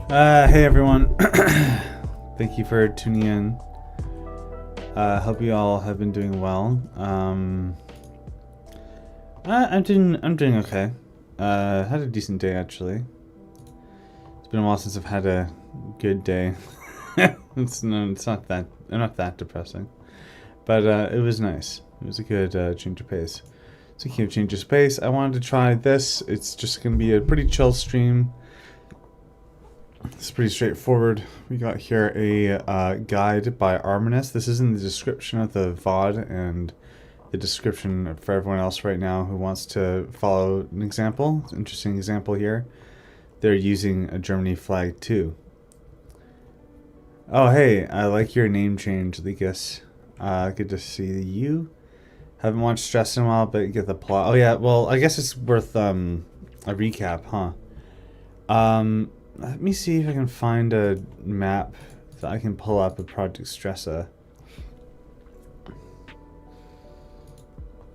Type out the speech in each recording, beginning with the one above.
Hey everyone. Thank you for tuning in. Hope you all have been doing well. I'm doing okay. Had a decent day actually. It's been a while since I've had a good day. it's not that depressing, but it was nice. It was a good change of pace. Speaking of change of pace, I wanted to try this. It's just gonna be a pretty chill stream. It's pretty straightforward. We got here a guide by Arminus. This is in the description of the VOD and the description for everyone else right now who wants to follow an example. It's an interesting example here. They're using a Germany flag too. Oh hey, I like your name change, Lucas. Good to see you. Haven't watched Stress in a while, but get the plot. Oh yeah, well I guess it's worth a recap, huh? Let me see if I can find a map that I can pull up of Project Stresa.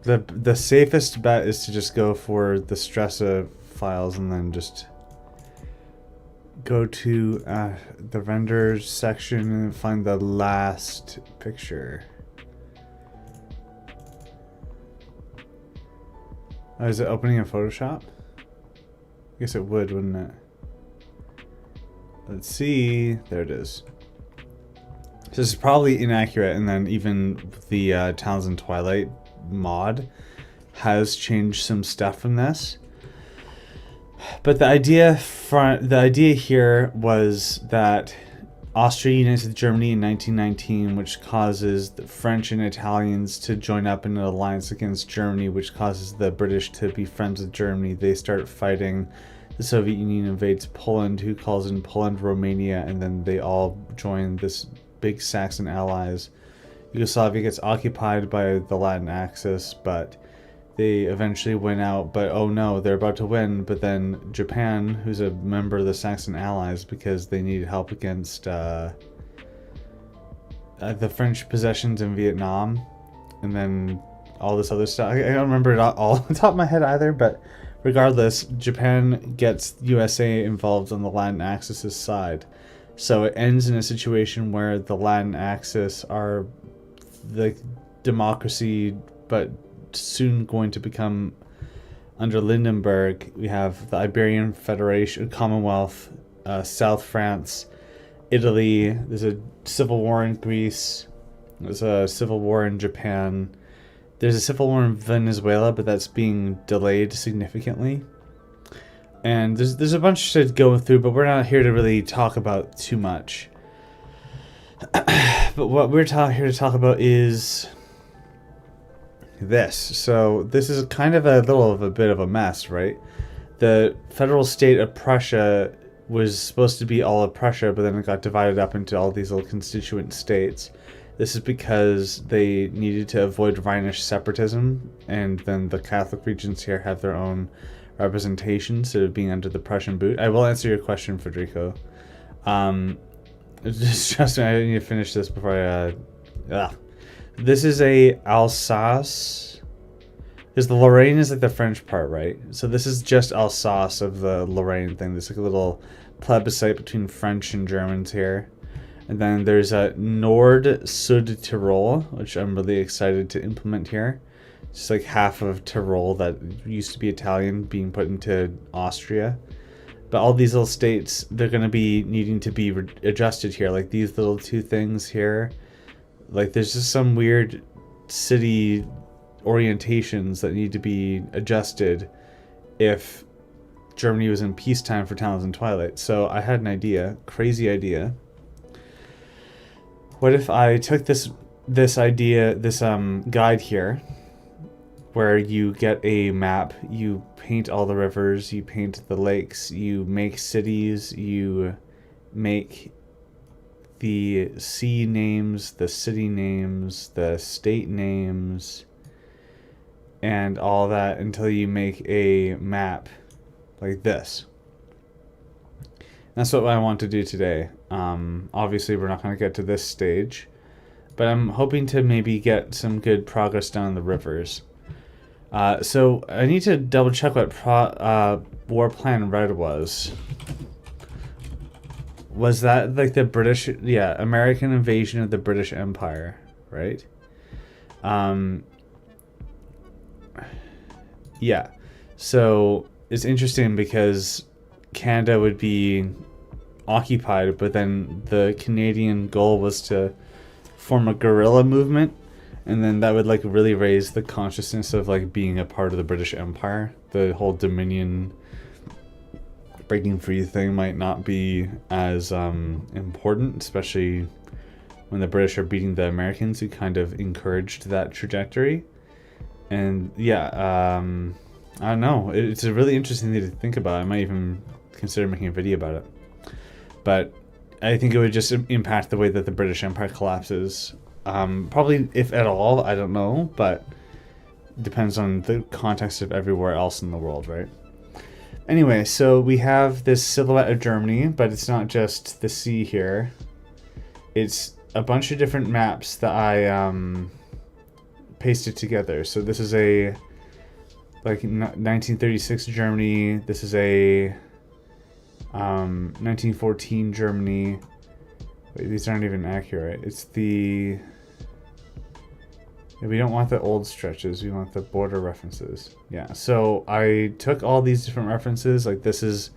The safest bet is to just go for the Stresa files and then just go to the renders section and find the last picture. Oh, is it opening in Photoshop? I guess it would, wouldn't it? Let's see. There it is. So this is probably inaccurate, and then even the Towns in Twilight mod has changed some stuff from this. But the idea here was that Austria unites with Germany in 1919, which causes the French and Italians to join up in an alliance against Germany, which causes the British to be friends with Germany. They start fighting. The Soviet Union invades Poland, who calls in Poland, Romania, and then they all join this big Saxon allies. Yugoslavia gets occupied by the Latin Axis, but they eventually win out. But oh no, they're about to win. But then Japan, who's a member of the Saxon allies, because they need help against the French possessions in Vietnam, and then all this other stuff. I don't remember it all on the top of my head either, but regardless, Japan gets USA involved on the Latin Axis' side. So it ends in a situation where the Latin Axis are the democracy, but soon going to become under Lindenberg. We have the Iberian Federation, Commonwealth, South France, Italy. There's a civil war in Greece. There's a civil war in Japan. There's a civil war in Venezuela, but that's being delayed significantly. And there's a bunch to go through, but we're not here to really talk about too much. But what we're here to talk about is this. So this is kind of a bit of a mess, right? The federal state of Prussia was supposed to be all of Prussia, but then it got divided up into all these little constituent states. This is because they needed to avoid Rhinish separatism, and then the Catholic regions here have their own representation instead of being under the Prussian boot. I will answer your question, Federico. Just I need to finish this before This is a Alsace. Because the Lorraine is like the French part, right? So this is just Alsace of the Lorraine thing. There's like a little plebiscite between French and Germans here. And then there's a Nord-Sud Tyrol, which I'm really excited to implement here. It's like half of Tyrol that used to be Italian being put into Austria. But all these little states, they're going to be needing to be adjusted here. Like these little two things here. Like there's just some weird city orientations that need to be adjusted if Germany was in peacetime for Towns in Twilight. So I had an idea, crazy idea. What if I took this guide here, where you get a map, you paint all the rivers, you paint the lakes, you make cities, you make the sea names, the city names, the state names, and all that until you make a map like this. That's what I want to do today. Obviously, we're not going to get to this stage, but I'm hoping to maybe get some good progress down the rivers. So I need to double check what War Plan Red was. Was that like the British, yeah, American invasion of the British Empire, right? Um, yeah. So it's interesting because Canada would be occupied, but then the Canadian goal was to form a guerrilla movement, and then that would like really raise the consciousness of like being a part of the British Empire. The whole Dominion breaking free thing might not be as important, especially when the British are beating the Americans, who kind of encouraged that trajectory. And yeah, I don't know. It's a really interesting thing to think about. I might even consider making a video about it. But I think it would just impact the way that the British Empire collapses. Probably, if at all, I don't know. But it depends on the context of everywhere else in the world, right? Anyway, so we have this silhouette of Germany, but it's not just the sea here. It's a bunch of different maps that I pasted together. So this is a like 1936 Germany. This is a 1914 Germany. Wait, these aren't even accurate. It's the... We don't want the old stretches. We want the border references. Yeah, so I took all these different references. Like this is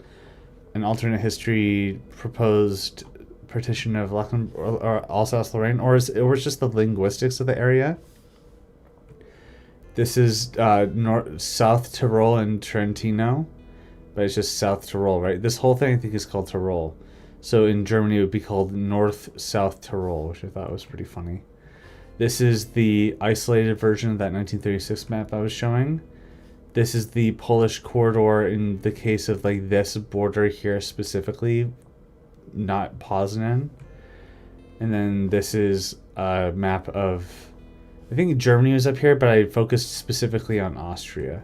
an alternate history proposed partition of Luxembourg or Alsace-Lorraine, or it's just the linguistics of the area. This is South Tyrol and Trentino, but it's just South Tyrol, right? This whole thing I think is called Tyrol. So in Germany it would be called North-South Tyrol, which I thought was pretty funny. This is the isolated version of that 1936 map I was showing. This is the Polish corridor in the case of like this border here specifically, not Poznan. And then this is a map of, I think Germany was up here, but I focused specifically on Austria.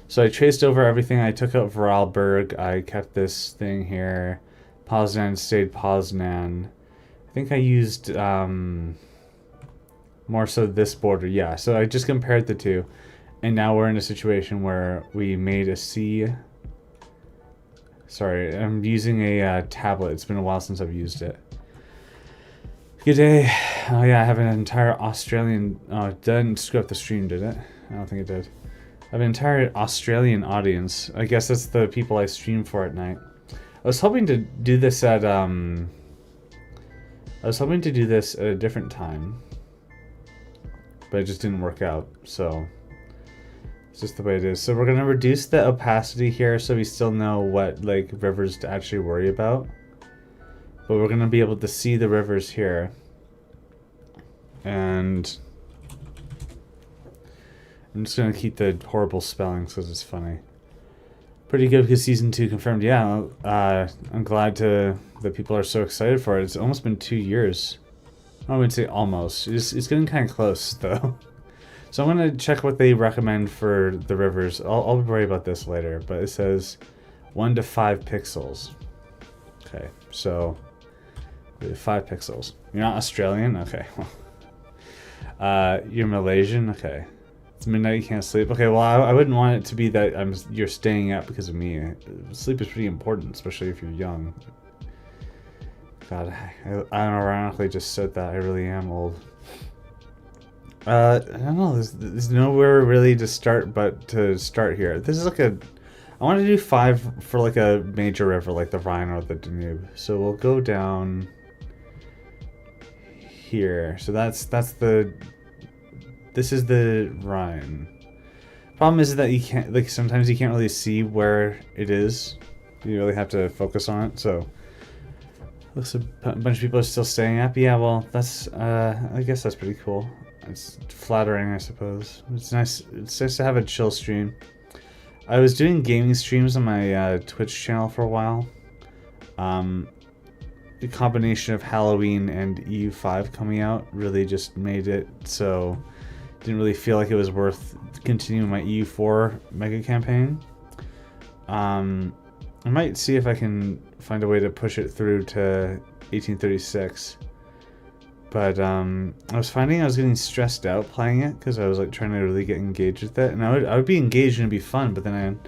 So I traced over everything. I took out Vorarlberg. I kept this thing here. Poznan stayed Poznan. I think I used more so this border. Yeah, so I just compared the two. And now we're in a situation where we made a C. Sorry, I'm using a tablet. It's been a while since I've used it. Good day. Oh yeah, I have an entire Australian... Oh, it didn't screw up the stream, did it? I don't think it did. I have an entire Australian audience. I guess that's the people I stream for at night. I was hoping to do this at a different time, but it just didn't work out. So it's just the way it is. So we're gonna reduce the opacity here, so we still know what like rivers to actually worry about. But we're gonna be able to see the rivers here, and I'm just gonna keep the horrible spellings because it's funny. Pretty good because season 2 confirmed. Yeah, I'm glad that people are so excited for it. It's almost been 2 years. I wouldn't say almost. It's getting kind of close though. So I'm gonna check what they recommend for the rivers. I'll worry about this later. But it says 1 to 5 pixels. Okay, so 5 pixels. You're not Australian? Okay. You're Malaysian? Okay. It's midnight, you can't sleep. Okay, well, I wouldn't want it to be that you're staying up because of me. Sleep is pretty important, especially if you're young. God, I ironically just said that. I really am old. I don't know. There's nowhere really to start but to start here. This is like I want to do 5 for like a major river like the Rhine or the Danube. So we'll go down here. So this is the Rhine. Problem is that you can't, like, sometimes you can't really see where it is. You really have to focus on it. So looks a bunch of people are still staying up. Yeah, well, that's I guess that's pretty cool. It's flattering, I suppose. It's nice to have a chill stream. I was doing gaming streams on my Twitch channel for a while. The combination of Halloween and EU5 coming out really just made it so didn't really feel like it was worth continuing my EU4 mega campaign. I might see if I can find a way to push it through to 1836. But I was finding I was getting stressed out playing it because I was like trying to really get engaged with it, and I would be engaged and it'd be fun, but then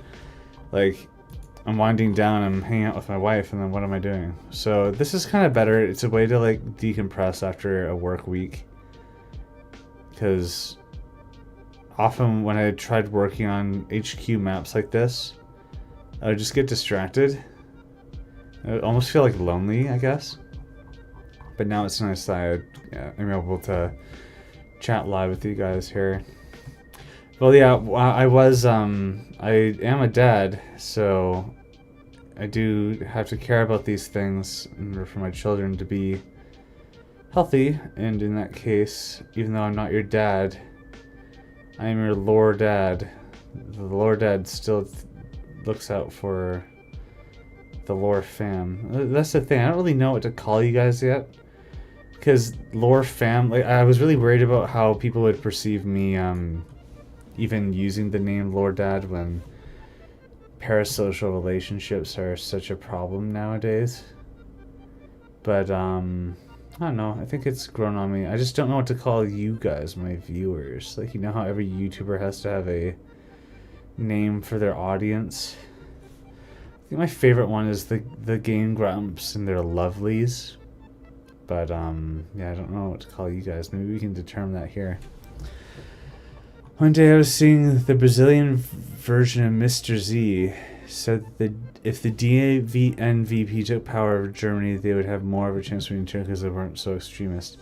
I'm winding down, I'm hanging out with my wife, and then what am I doing? So this is kind of better. It's a way to like decompress after a work week. Because often when I tried working on HQ maps like this, I would just get distracted. I would almost feel like lonely, I guess. But now it's nice that I'm able to chat live with you guys here. Well, yeah, I am a dad, so I do have to care about these things in order for my children to be healthy. And in that case, even though I'm not your dad, I am your lore dad. The lore dad still looks out for the lore fam. That's the thing. I don't really know what to call you guys yet. Because lore fam, like, I was really worried about how people would perceive me even using the name lore dad when parasocial relationships are such a problem nowadays. But I don't know. I think it's grown on me. I just don't know what to call you guys, my viewers. Like, you know how every YouTuber has to have a name for their audience? I think my favorite one is the Game Grumps and their Lovelies. But, yeah, I don't know what to call you guys. Maybe we can determine that here. One day I was seeing the Brazilian version of Mr. Z said that if the DVNVP took power over Germany, they would have more of a chance of winning turn because they weren't so extremist.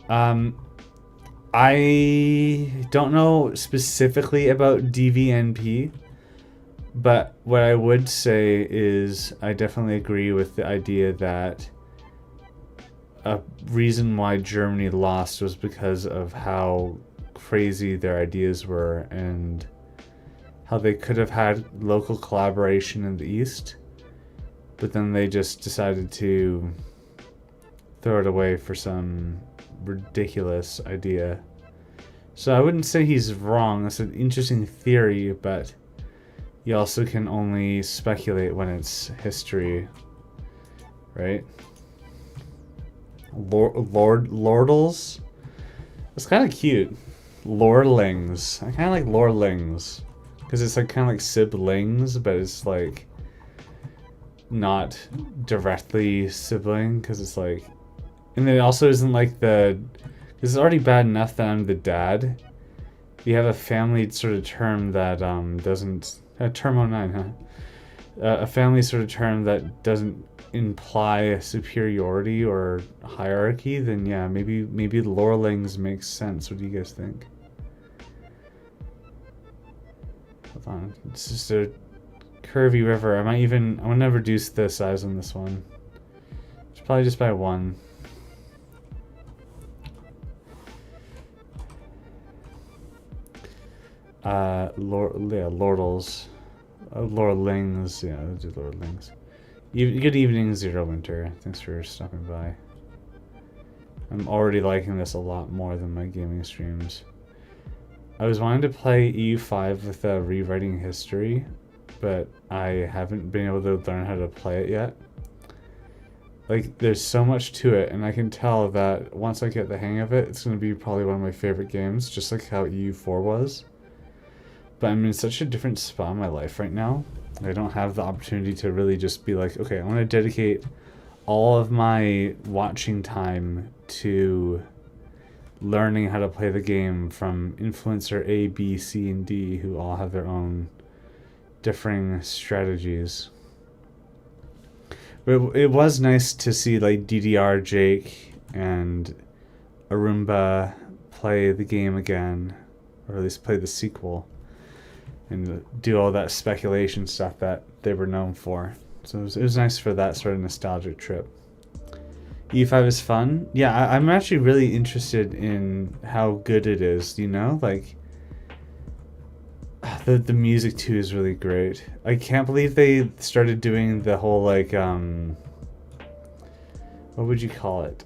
I don't know specifically about DVNP, but what I would say is I definitely agree with the idea that a reason why Germany lost was because of how crazy their ideas were and how they could have had local collaboration in the East, but then they just decided to throw it away for some ridiculous idea. So I wouldn't say he's wrong. That's an interesting theory, but you also can only speculate when it's history, right? Lordles? That's kind of cute. Lorelings. I kind of like Lorelings. Because it's like kind of like siblings, but it's like not directly sibling. Because it's like... And it also isn't like the... Because it's already bad enough that I'm the dad. You have a family sort of term that doesn't... term 09, huh? A family sort of term that doesn't imply a superiority or hierarchy, then yeah, maybe Lorelings makes sense. What do you guys think? Hold on, it's just a curvy river. I'm gonna reduce the size on this one. It's probably just by 1. Lordles. Lorelings, yeah, let's do Lorelings. Good evening, Zero Winter. Thanks for stopping by. I'm already liking this a lot more than my gaming streams. I was wanting to play EU5 with rewriting history, but I haven't been able to learn how to play it yet. Like, there's so much to it, and I can tell that once I get the hang of it, it's going to be probably one of my favorite games, just like how EU4 was. But I'm in such a different spot in my life right now. I don't have the opportunity to really just be like, okay, I want to dedicate all of my watching time to learning how to play the game from influencer A, B, C, and D, who all have their own differing strategies. But it was nice to see like DDR Jake and Arumba play the game again, or at least play the sequel, and do all that speculation stuff that they were known for. So it was nice for that sort of nostalgic trip. E5 is fun. Yeah, I'm actually really interested in how good it is, you know? Like, the music too is really great. I can't believe they started doing the whole, like, what would you call it?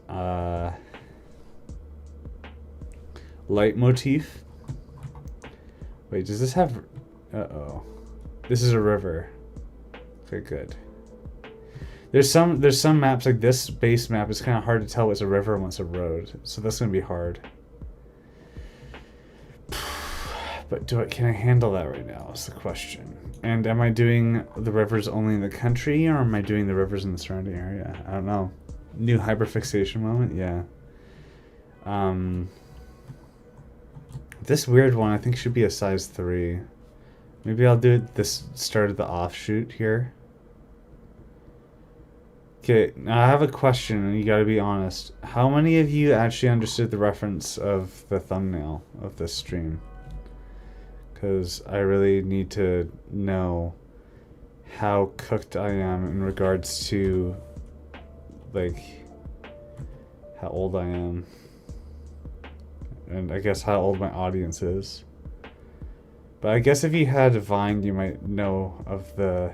Leitmotif? Wait, does this have... Uh-oh. This is a river. Okay, good. There's some maps, like this base map, it's kind of hard to tell what's a river and what's a road. So that's going to be hard. But can I handle that right now is the question. And am I doing the rivers only in the country, or am I doing the rivers in the surrounding area? I don't know. New hyperfixation moment? Yeah. This weird one I think should be a size 3. Maybe I'll do it this start of the offshoot here. Okay, now I have a question, and you gotta be honest. How many of you actually understood the reference of the thumbnail of this stream? Because I really need to know how cooked I am in regards to, like, how old I am. And I guess how old my audience is. But I guess if you had Vine, you might know of the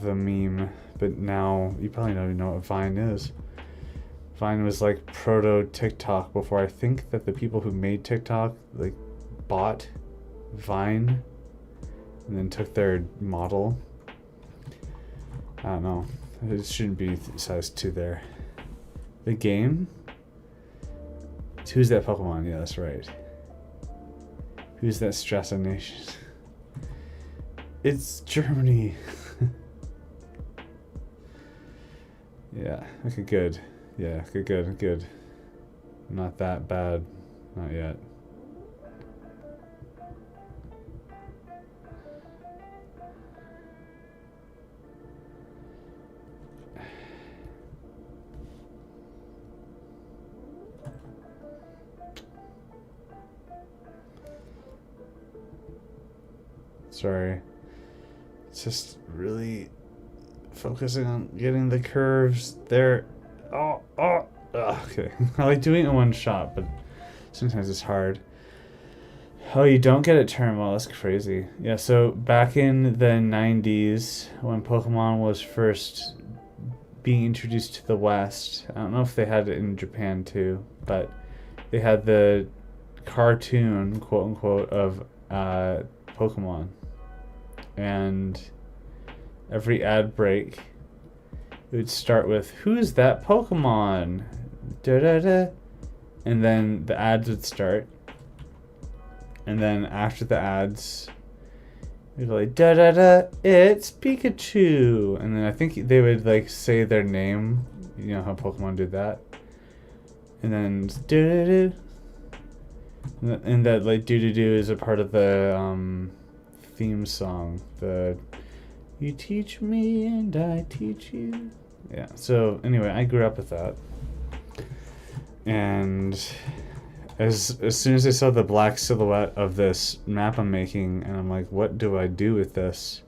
meme. But now you probably don't even know what Vine is. Vine was like proto TikTok before. I think that the people who made TikTok like bought Vine and then took their model. I don't know. It shouldn't be size 2 there. The game? Who's that Pokemon? Yeah, that's right. Who's that Stresa nation? It's Germany. Yeah, okay, good. Yeah, good. Not that bad. Not yet. Sorry. It's just really focusing on getting the curves there. Okay. I like doing it in one shot, but sometimes it's hard. Oh, you don't get it turned well. That's crazy. Yeah, so back in the 90s, when Pokemon was first being introduced to the West, I don't know if they had it in Japan too, but they had the cartoon, quote unquote, of Pokemon. And every ad break, it would start with, "Who's that Pokemon?" Da da da. And then the ads would start. And then after the ads, it'd be like, "Da da da, it's Pikachu." And then I think they would like say their name. You know how Pokemon did that. And then do do do. And that like do do do is a part of the theme song. The "You teach me and I teach you." Yeah, so anyway, I grew up with that. And as soon as I saw the black silhouette of this map I'm making, and I'm like, what do I do with this?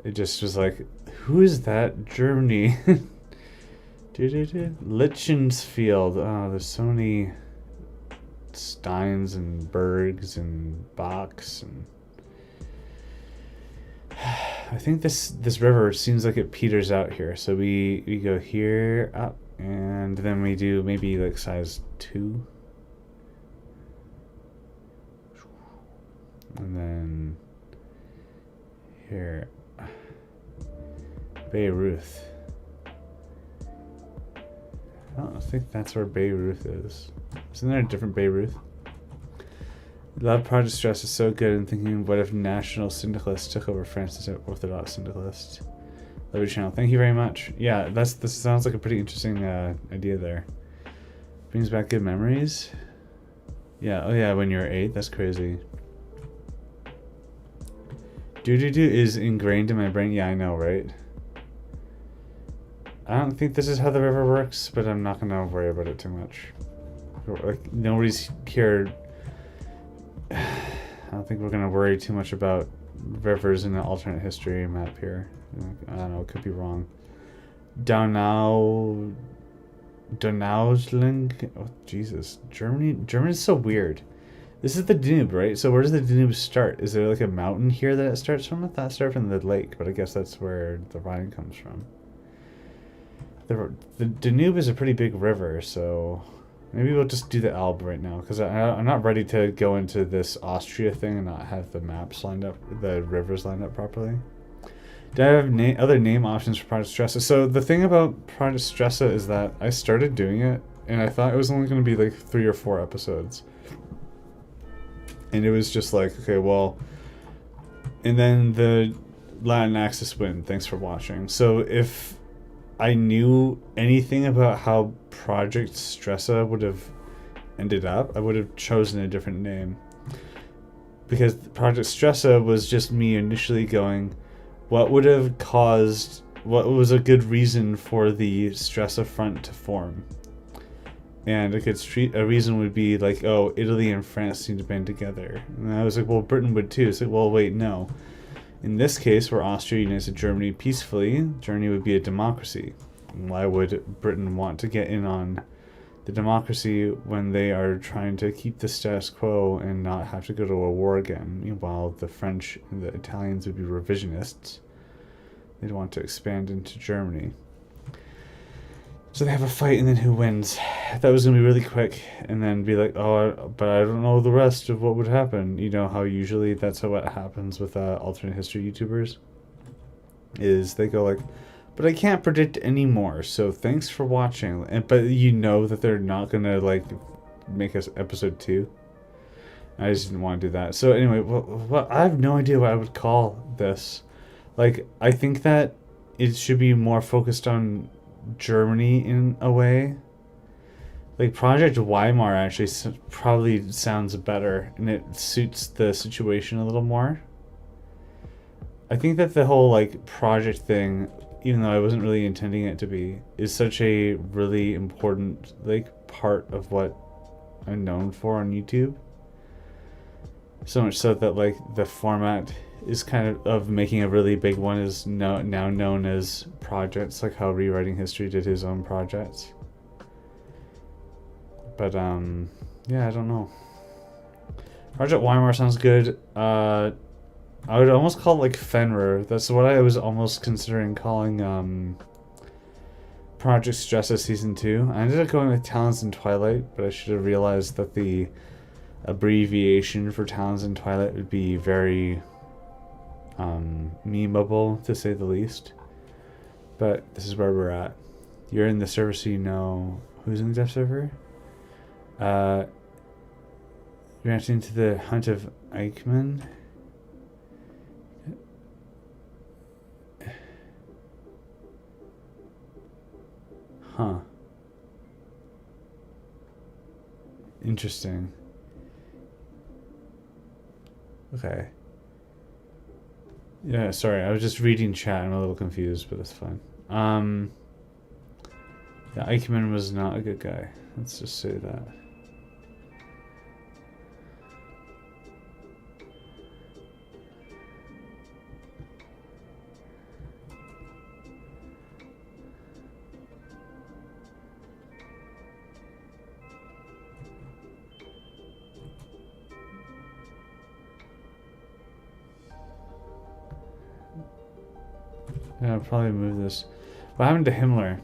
It just was like, who is that? Germany. Lichensfield. Oh, there's so many Steins and Bergs and Bachs and I think this river seems like it peters out here. So we go here up, and then we do maybe like size 2. And then here, Beirut. I don't think that's where Beirut is. Isn't there a different Beirut? Love Project Stress is so good in thinking, what if national syndicalists took over France as an orthodox syndicalist? Love your channel. Thank you very much. Yeah, this sounds like a pretty interesting idea there. Brings back good memories. Yeah, oh yeah, when you were 8, that's crazy. Do-do-do is ingrained in my brain. Yeah, I know, right? I don't think this is how the river works, but I'm not gonna worry about it too much. Like, nobody's here. I don't think we're gonna worry too much about rivers in the alternate history map here. I don't know, it could be wrong. Donauschling. Oh Jesus, Germany is so weird. This is the Danube, right? So where does the Danube start? Is there like a mountain here that it starts from? I thought it started from the lake, but I guess that's where the Rhine comes from. The Danube is a pretty big river, so maybe we'll just do the Elbe right now, because I'm not ready to go into this Austria thing and not have the maps lined up, the rivers lined up properly. Do I have other name options for Project Stresa? So the thing about Project Stresa is that I started doing it, and I thought it was only going to be like 3 or 4 episodes. And it was just like, okay, well, and then the Latin Axis win. Thanks for watching. So if I knew anything about how Project Stresa would have ended up, I would have chosen a different name. Because Project Stresa was just me initially going, what would have caused, what was a good reason for the Stresa front to form? And a reason would be like, oh, Italy and France need to band together. And I was like, well, Britain would too. It's like, well, wait, no. In this case, where Austria unites with Germany peacefully, Germany would be a democracy. Why would Britain want to get in on the democracy when they are trying to keep the status quo and not have to go to a war again? Meanwhile, the French and the Italians would be revisionists. They'd want to expand into Germany. So they have a fight, and then who wins? That was going to be really quick, and then be like, oh, but I don't know the rest of what would happen. You know how usually that's how what happens with alternate history YouTubers? Is they go like, but I can't predict anymore, so thanks for watching. But you know that they're not going to like make us episode 2. I just didn't want to do that. So anyway, well, I have no idea what I would call this. Like, I think that it should be more focused on Germany in a way. Like Project Weimar actually probably sounds better, and it suits the situation a little more. I think that the whole like project thing, even though I wasn't really intending it to be, is such a really important like part of what I'm known for on YouTube. So much so that like the format is kind of making a really big one is now known as projects, like how Rewriting History did his own projects. But yeah, I don't know. Project Weimar sounds good. I would almost call it like Fenrir. That's what I was almost considering calling Project Stresa Season 2. I ended up going with Talons in Twilight, but I should have realized that the abbreviation for Talons in Twilight would be very memeable, to say the least. But this is where we're at. You're in the server, so you know who's in the dev server. You're entering into the Hunt of Eichmann. Huh. Interesting. Okay. Yeah, sorry, I was just reading chat. I'm a little confused, but that's fine. Yeah, Eichmann was not a good guy. Let's just say that. Yeah, I'll probably move this. What happened to Himmler?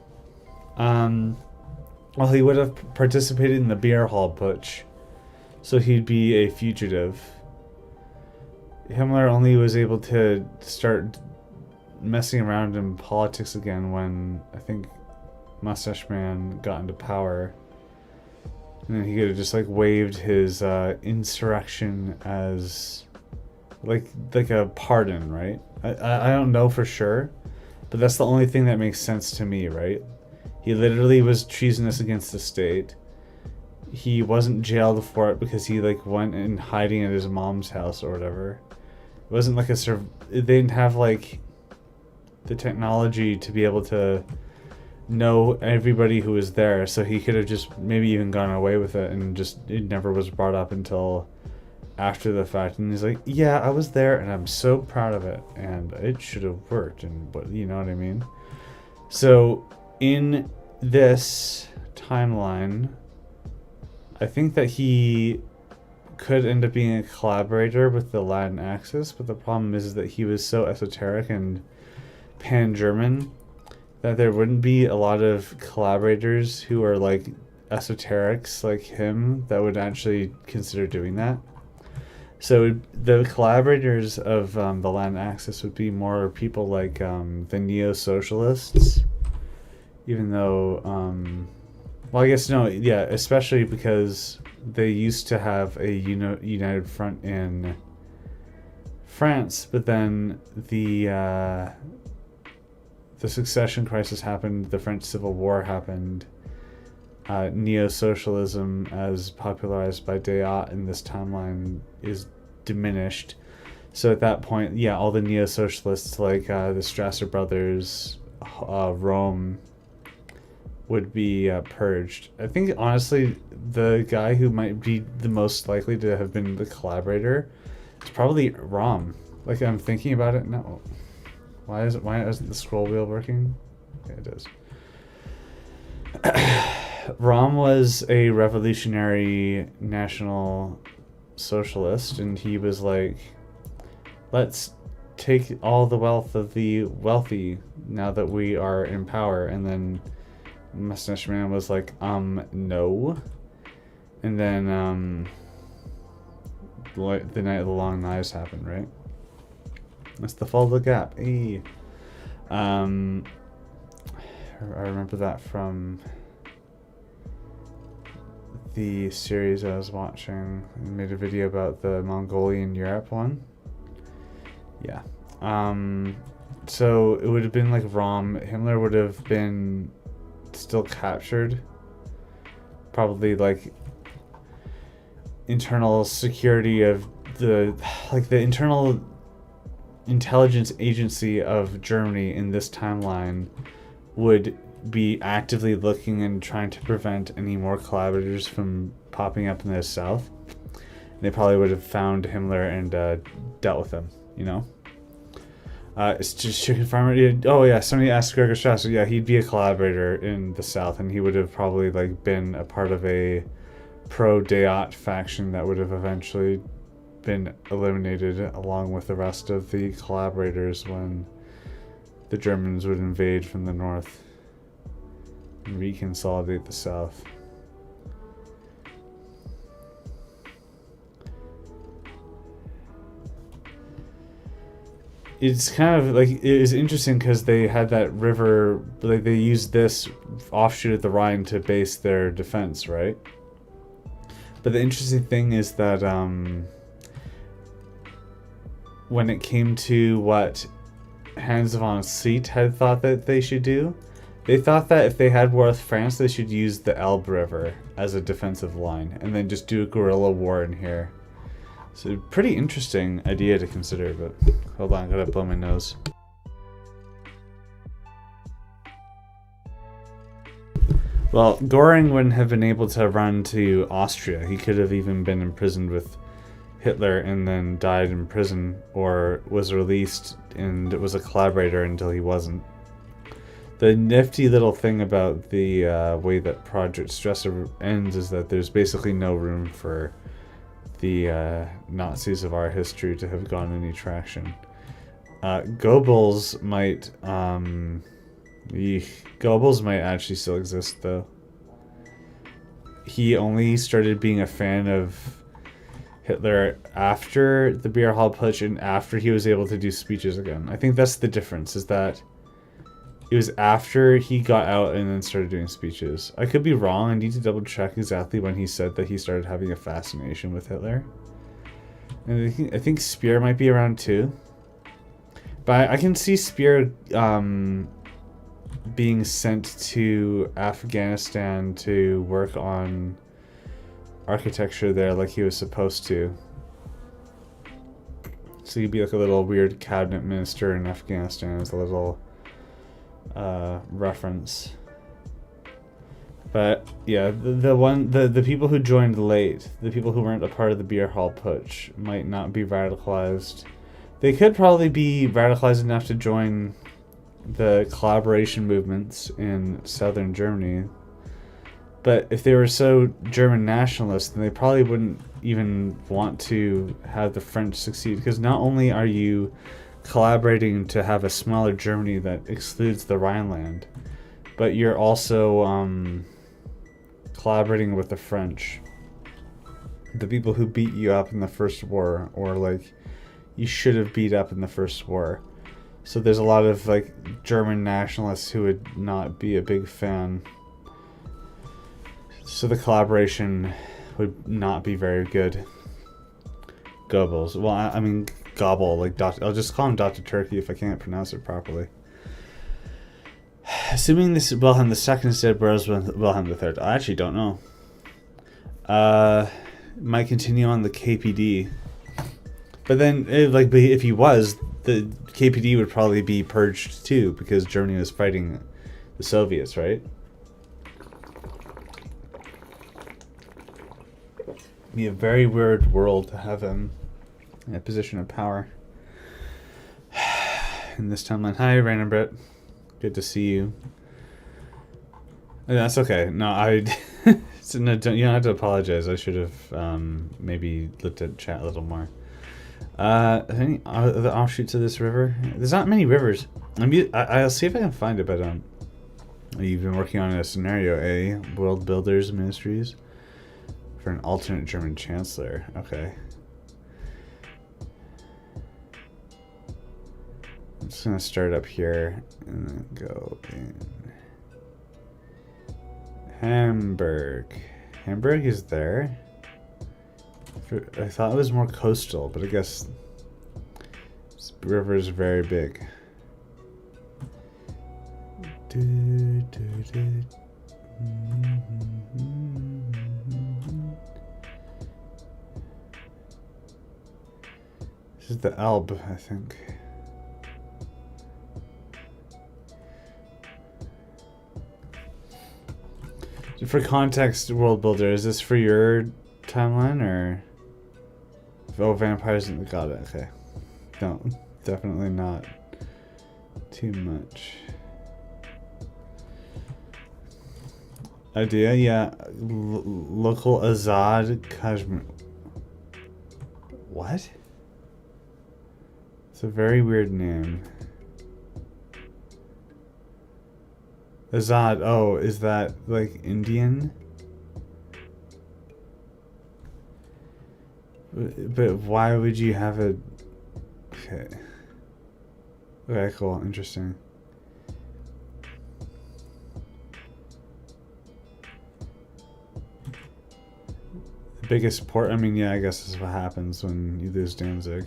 Well, he would have participated in the beer hall putsch, so he'd be a fugitive. Himmler only was able to start messing around in politics again when I think Mustache Man got into power. And then he could have just like waived his insurrection as like a pardon, right? I don't know for sure, but that's the only thing that makes sense to me, right? He literally was treasonous against the state. He wasn't jailed for it because he like went in hiding at his mom's house or whatever. It wasn't like they didn't have like the technology to be able to know everybody who was there, so he could have just maybe even gone away with it and just it never was brought up until after the fact. And he's like, yeah, I was there and I'm so proud of it and it should have worked, and but you know what I mean. So in this timeline, I think that he could end up being a collaborator with the Latin Axis, but the problem is that he was so esoteric and pan-German that there wouldn't be a lot of collaborators who are like esoterics like him that would actually consider doing that. So the collaborators of the Latin Axis would be more people like the neo-socialists, even though Well, I guess no, yeah, especially because they used to have a united front in France, but then the succession crisis happened, the French Civil War happened, neo-socialism, as popularized by Deviant in this timeline, is diminished. So at that point, yeah, all the neo-socialists like the Stresa brothers, Rome, would be purged. I think, honestly, the guy who might be the most likely to have been the collaborator is probably Rom. Like, I'm thinking about it now. Why isn't the scroll wheel working? Okay, it is. Rom was a revolutionary national socialist, and he was like, let's take all the wealth of the wealthy now that we are in power. And then Mustache Man was like, no. And then the Night of the Long Knives happened, right? That's the Fall of the Gap. Hey. I remember that from the series I was watching. I made a video about the Mongolian Europe one. Yeah. So it would have been like Rom. Himmler would have been still captured. Probably like internal security of the internal intelligence agency of Germany in this timeline would be actively looking and trying to prevent any more collaborators from popping up in the south. And they probably would have found Himmler and dealt with him, you know? It's just chicken farmer. Oh yeah, somebody asked Gregor Strasser. Yeah, he'd be a collaborator in the south, and he would have probably like been a part of a pro-Deat faction that would have eventually been eliminated along with the rest of the collaborators when the Germans would invade from the north and reconsolidate the south. It's kind of like, it is interesting because they had that river, like they used this offshoot of the Rhine to base their defense, right? But the interesting thing is that when it came to what Hans von Seat had thought that they should do, they thought that if they had war with France, they should use the Elbe River as a defensive line and then just do a guerrilla war in here. So pretty interesting idea to consider, but hold on, I gotta blow my nose. Well, Göring wouldn't have been able to run to Austria. He could have even been imprisoned with Hitler and then died in prison, or was released and was a collaborator until he wasn't. The nifty little thing about the way that Project Stresa ends is that there's basically no room for the Nazis of our history to have gotten any traction. Goebbels might Goebbels might actually still exist, though. He only started being a fan of Hitler after the beer hall putsch and after he was able to do speeches again. I think that's the difference, is that it was after he got out and then started doing speeches. I could be wrong. I need to double check exactly when he said that he started having a fascination with Hitler. And I think Speer might be around too. But I can see Speer being sent to Afghanistan to work on architecture there like he was supposed to. So he'd be like a little weird cabinet minister in Afghanistan as a little reference. But yeah, the people who joined late, the people who weren't a part of the beer hall putsch, might not be radicalized. They could probably be radicalized enough to join the collaboration movements in southern Germany. But if they were so German nationalist, then they probably wouldn't even want to have the French succeed, because not only are you collaborating to have a smaller Germany that excludes the Rhineland, but you're also collaborating with the French, the people who beat you up in the First War, or like you should have beat up in the First War. So there's a lot of like German nationalists who would not be a big fan So the collaboration would not be very good. Goebbels. Well, I mean, Gobble, like I'll just call him Dr. Turkey if I can't pronounce it properly. Assuming this Wilhelm II is dead, where's Wilhelm III? I actually don't know. Might continue on the KPD. But then, if he was, the KPD would probably be purged too, because Germany was fighting the Soviets, right? Be a very weird world to have him in a position of power. In this timeline, hi, Random Brit. Good to see you. That's okay. No, so no, you don't have to apologize. I should have maybe looked at chat a little more. Any other offshoots of this river? There's not many rivers. I'll see if I can find it, but you've been working on a scenario, World Builders Ministries, for an alternate German chancellor. Okay. I'm just gonna start up here and then go in. Hamburg. Hamburg is there. I thought it was more coastal, but I guess this river is very big. This is the Elbe, I think. For context, World Builder, is this for your timeline or? Oh, vampires, got it, okay. No, definitely not too much. Idea, yeah. Local Azad Kashmir. What? It's a very weird name. Azad, oh, is that like Indian? But why would you have a... Okay. Okay, cool, interesting. The biggest port, I mean, yeah, I guess this is what happens when you lose Danzig.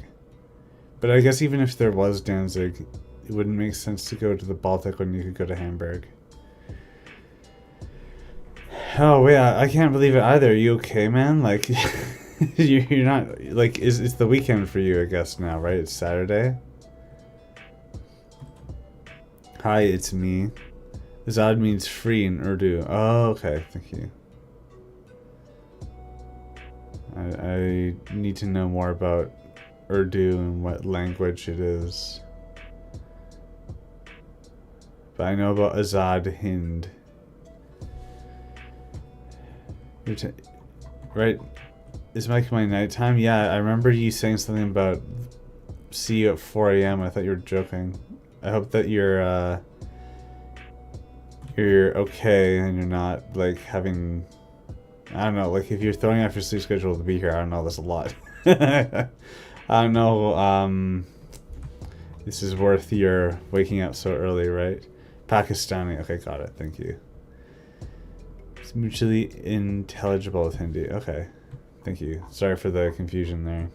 But I guess even if there was Danzig, it wouldn't make sense to go to the Baltic when you could go to Hamburg. Oh, yeah, I can't believe it either. Are you okay, man? Like, you're not, like, it's the weekend for you, I guess, now, right? It's Saturday. Hi, it's me. Azad means free in Urdu. Oh, okay, thank you. I need to know more about Urdu and what language it is. But I know about Azad Hind. Right? Is my nighttime? Yeah, I remember you saying something about see you at 4 a.m. I thought you were joking. I hope that you're okay and you're not like having, I don't know, like if you're throwing off your sleep schedule to be here, I don't know, that's a lot. I don't know, this is worth your waking up so early, right? Pakistani, okay, got it, thank you. It's mutually intelligible with Hindi, okay. Thank you. Sorry for the confusion there.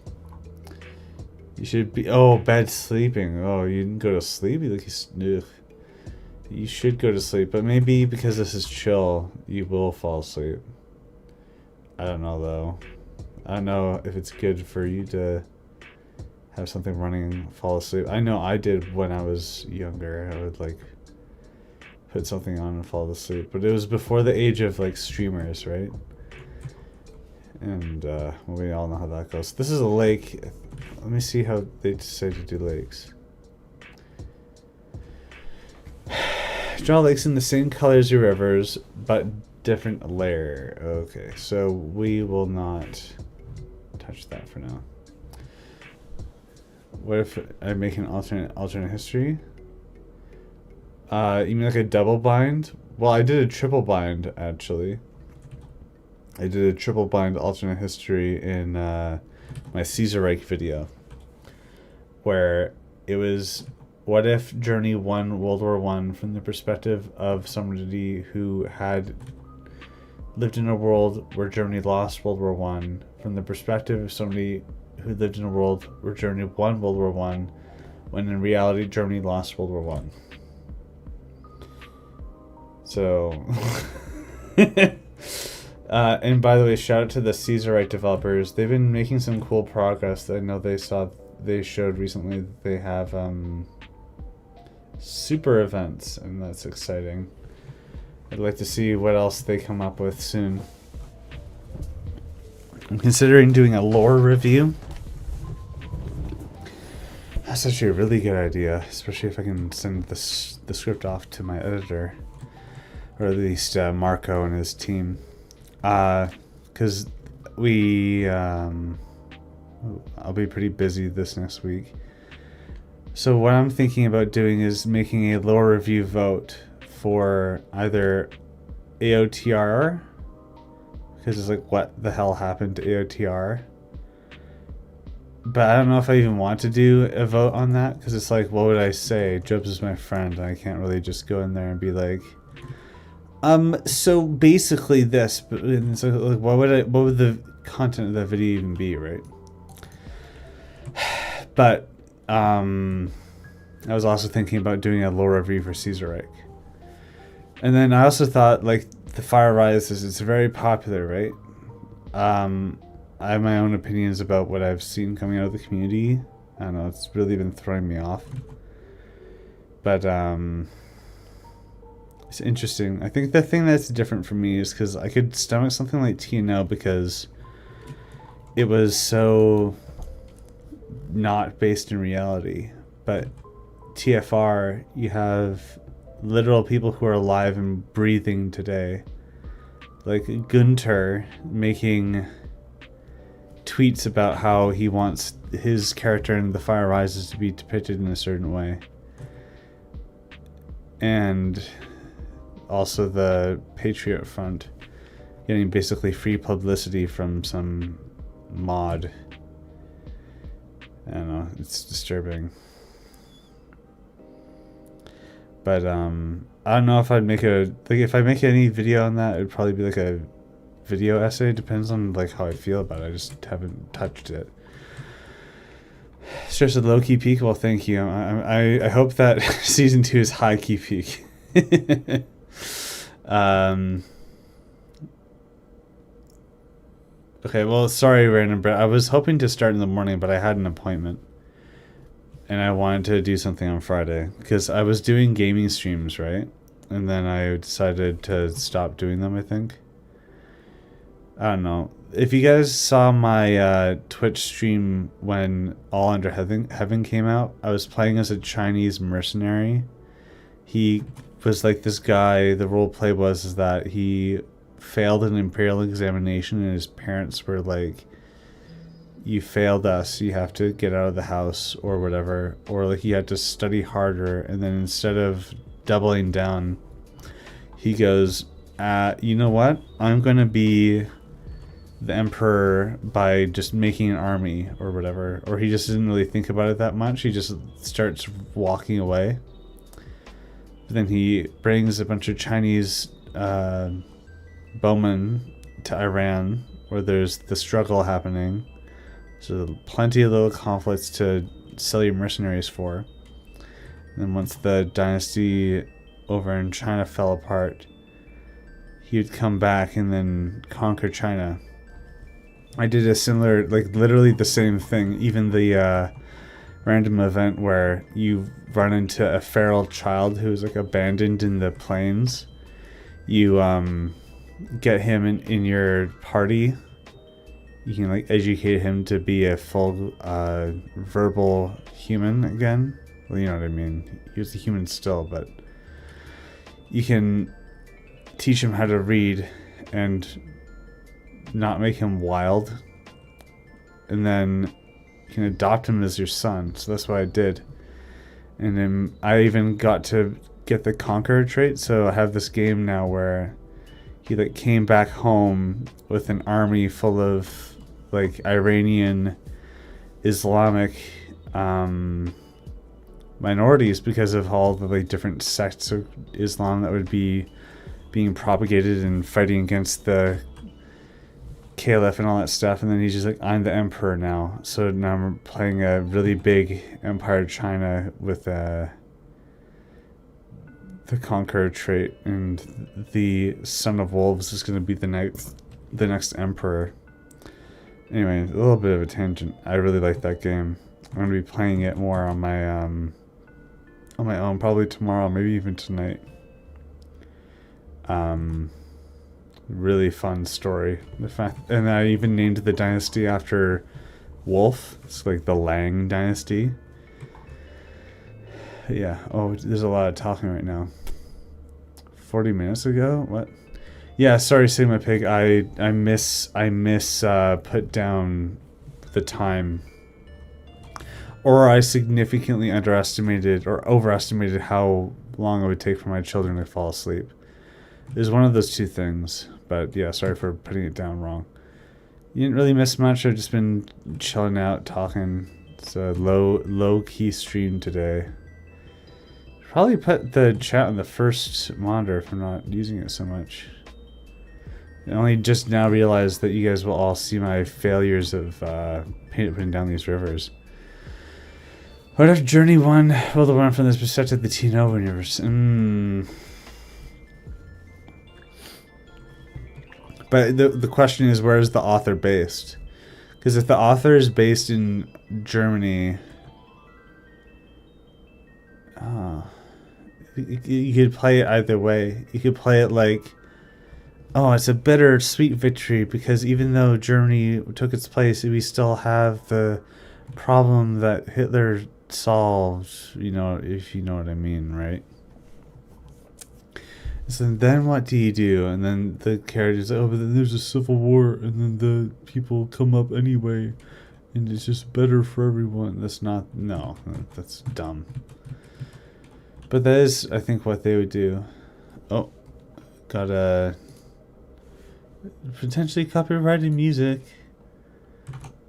You should be... Oh, bad sleeping. Oh, you didn't go to sleep? You should go to sleep, but maybe because this is chill, you will fall asleep. I don't know, though. I don't know if it's good for you to have something running and fall asleep. I know I did when I was younger. I would, like, put something on and fall asleep. But it was before the age of, like, streamers, right? And we all know how that goes. This is a lake. Let me see how they decide to do lakes. Draw lakes in the same color as your rivers, but different layer. Okay, so we will not touch that for now. What if I make an alternate history? You mean like a double bind? Well, I did a triple bind actually. I did a triple bind alternate history in my Caesar Reich video, where it was what if Germany won World War I from the perspective of somebody who had lived in a world where Germany lost World War One from the perspective of somebody who lived in a world where Germany won World War One, when in reality Germany lost World War One. So, and by the way, shout out to the Caesarite developers. They've been making some cool progress. I know they showed recently that they have super events, and that's exciting. I'd like to see what else they come up with soon. I'm considering doing a lore review. That's actually a really good idea, especially if I can send the script off to my editor, or at least Marco and his team, because I'll be pretty busy this next week. So what I'm thinking about doing is making a lore review vote for either AOTR, because it's like, what the hell happened to AOTR? But I don't know if I even want to do a vote on that, because it's like, what would I say? Jobs is my friend, and I can't really just go in there and be like, so basically this, but so like, what would the content of that video even be, right? But I was also thinking about doing a lore review for Caesarite. And then I also thought, like, the Fire Rises, it's very popular, right? I have my own opinions about what I've seen coming out of the community. I don't know, it's really been throwing me off. But it's interesting. I think the thing that's different for me is because I could stomach something like TNO because it was so not based in reality. But TFR, you have literal people who are alive and breathing today. Like Gunter making tweets about how he wants his character in The Fire Rises to be depicted in a certain way. And also the Patriot Front getting basically free publicity from some mod. I don't know, it's disturbing. But I don't know if I'd make if I make any video on that, it'd probably be like a video essay. Depends on like how I feel about it. I just haven't touched it. Stresa low-key peak. Well, thank you. I hope that season 2 is high-key peak. Okay, well, sorry, Random Brett. I was hoping to start in the morning, but I had an appointment. And I wanted to do something on Friday. Because I was doing gaming streams, right? And then I decided to stop doing them, I think. I don't know. If you guys saw my Twitch stream when All Under Heaven came out, I was playing as a Chinese mercenary. He was like this guy, the roleplay was that he failed an imperial examination and his parents were like, you failed us, you have to get out of the house or whatever, or like he had to study harder, and then instead of doubling down, he goes, you know what, I'm gonna be the emperor by just making an army or whatever. Or he just didn't really think about it that much, he just starts walking away. But then he brings a bunch of Chinese bowmen to Iran where there's the struggle happening. So plenty of little conflicts to sell your mercenaries for. And then once the dynasty over in China fell apart, he would come back and then conquer China. I did a similar, like literally the same thing. Even the random event where you run into a feral child who's like abandoned in the plains. You get him in your party. You can like educate him to be a full verbal human again. Well, you know what I mean. He was a human still, but you can teach him how to read and not make him wild. And then you can adopt him as your son. So that's what I did. And then I even got to get the conqueror trait. So I have this game now where he like came back home with an army full of like Iranian Islamic minorities because of all the like different sects of Islam that would be being propagated and fighting against the Caliph and all that stuff, and then he's just like, I'm the emperor now. So now I'm playing a really big Empire China with the conqueror trait, and the Son of Wolves is going to be the next emperor. Anyway, a little bit of a tangent. I really like that game. I'm going to be playing it more on my own, probably tomorrow, maybe even tonight. Really fun story. And I even named the dynasty after Wolf. It's like the Lang dynasty. Yeah. Oh, there's a lot of talking right now. 40 minutes ago? What? Yeah, sorry, Sigma Pig. I put down the time. Or I significantly underestimated or overestimated how long it would take for my children to fall asleep. There's one of those two things. But yeah, sorry for putting it down wrong. You didn't really miss much. I've just been chilling out, talking. It's a low key stream today. Probably put the chat on the first monitor if I'm not using it so much. I only just now realized that you guys will all see my failures of putting down these rivers. What if Journey 1 will learn from this perspective the Teen Nova universe? But the question is, where is the author based? Because if the author is based in Germany, you could play it either way. You could play it like, oh, it's a bittersweet victory because even though Germany took its place, we still have the problem that Hitler solved, you know, if you know what I mean, right? So then what do you do? And then the characters, oh, but then there's a civil war, and then the people come up anyway, and it's just better for everyone. That's not, no, that's dumb. But that is, I think, what they would do. Oh, got a potentially copyrighted music.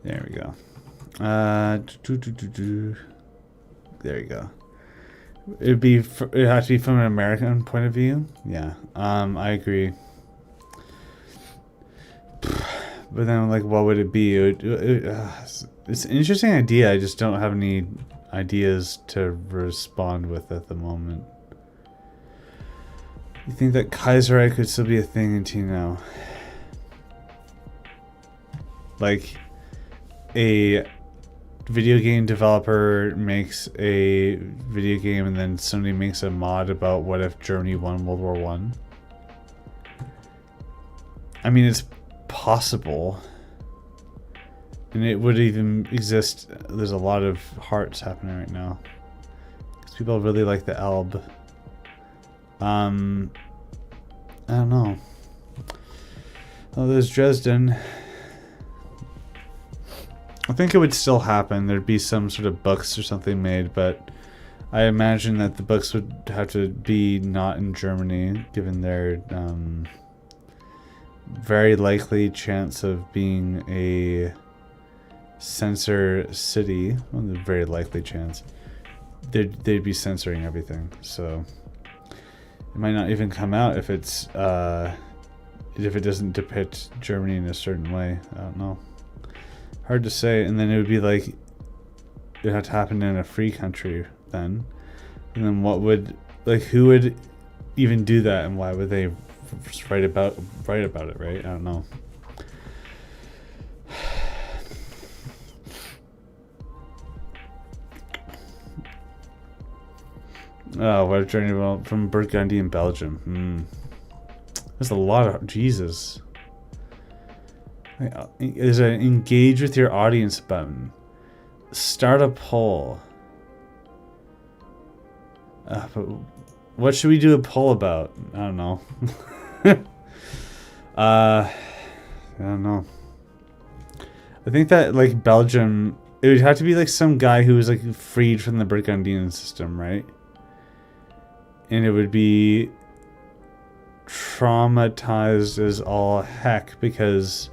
There we go. There you go. It'd have to be from an American point of view. Yeah, I agree. But then, like, what would it be? It's an interesting idea. I just don't have any ideas to respond with at the moment. You think that Kaiserreich could still be a thing in Teen now? Like, a video game developer makes a video game and then somebody makes a mod about what if Germany won World War One. I mean, it's possible. And it would even exist. There's a lot of hearts happening right now. Because people really like the Elb. I don't know. Oh, there's Dresden. I think it would still happen. There'd be some sort of books or something made, but I imagine that the books would have to be not in Germany, given their very likely chance of being a censor city. Well, the very likely chance. They'd be censoring everything, so it might not even come out if it's if it doesn't depict Germany in a certain way. I don't know. Hard to say. And then it would be like it had to happen in a free country then. And then what would, like, who would even do that, and why would they just write about it, right? I don't know. Oh, what a journey from Burgundy in Belgium. There's a lot of Jesus. There's an engage with your audience button. Start a poll. But what should we do a poll about? I don't know. I don't know. I think that, like, Belgium, it would have to be like some guy who was like freed from the Burgundian system, right? And it would be traumatized as all heck because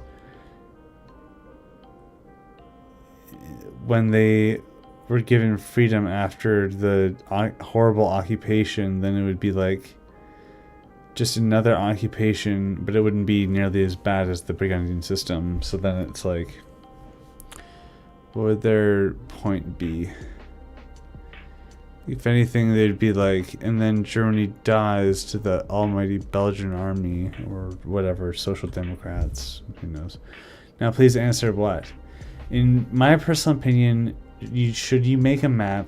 when they were given freedom after the horrible occupation, then it would be like just another occupation, but it wouldn't be nearly as bad as the Burgundian system. So then it's like, what would their point be? If anything, they'd be like, and then Germany dies to the almighty Belgian army or whatever, Social Democrats, who knows. Now, please answer what? In my personal opinion, should you make a map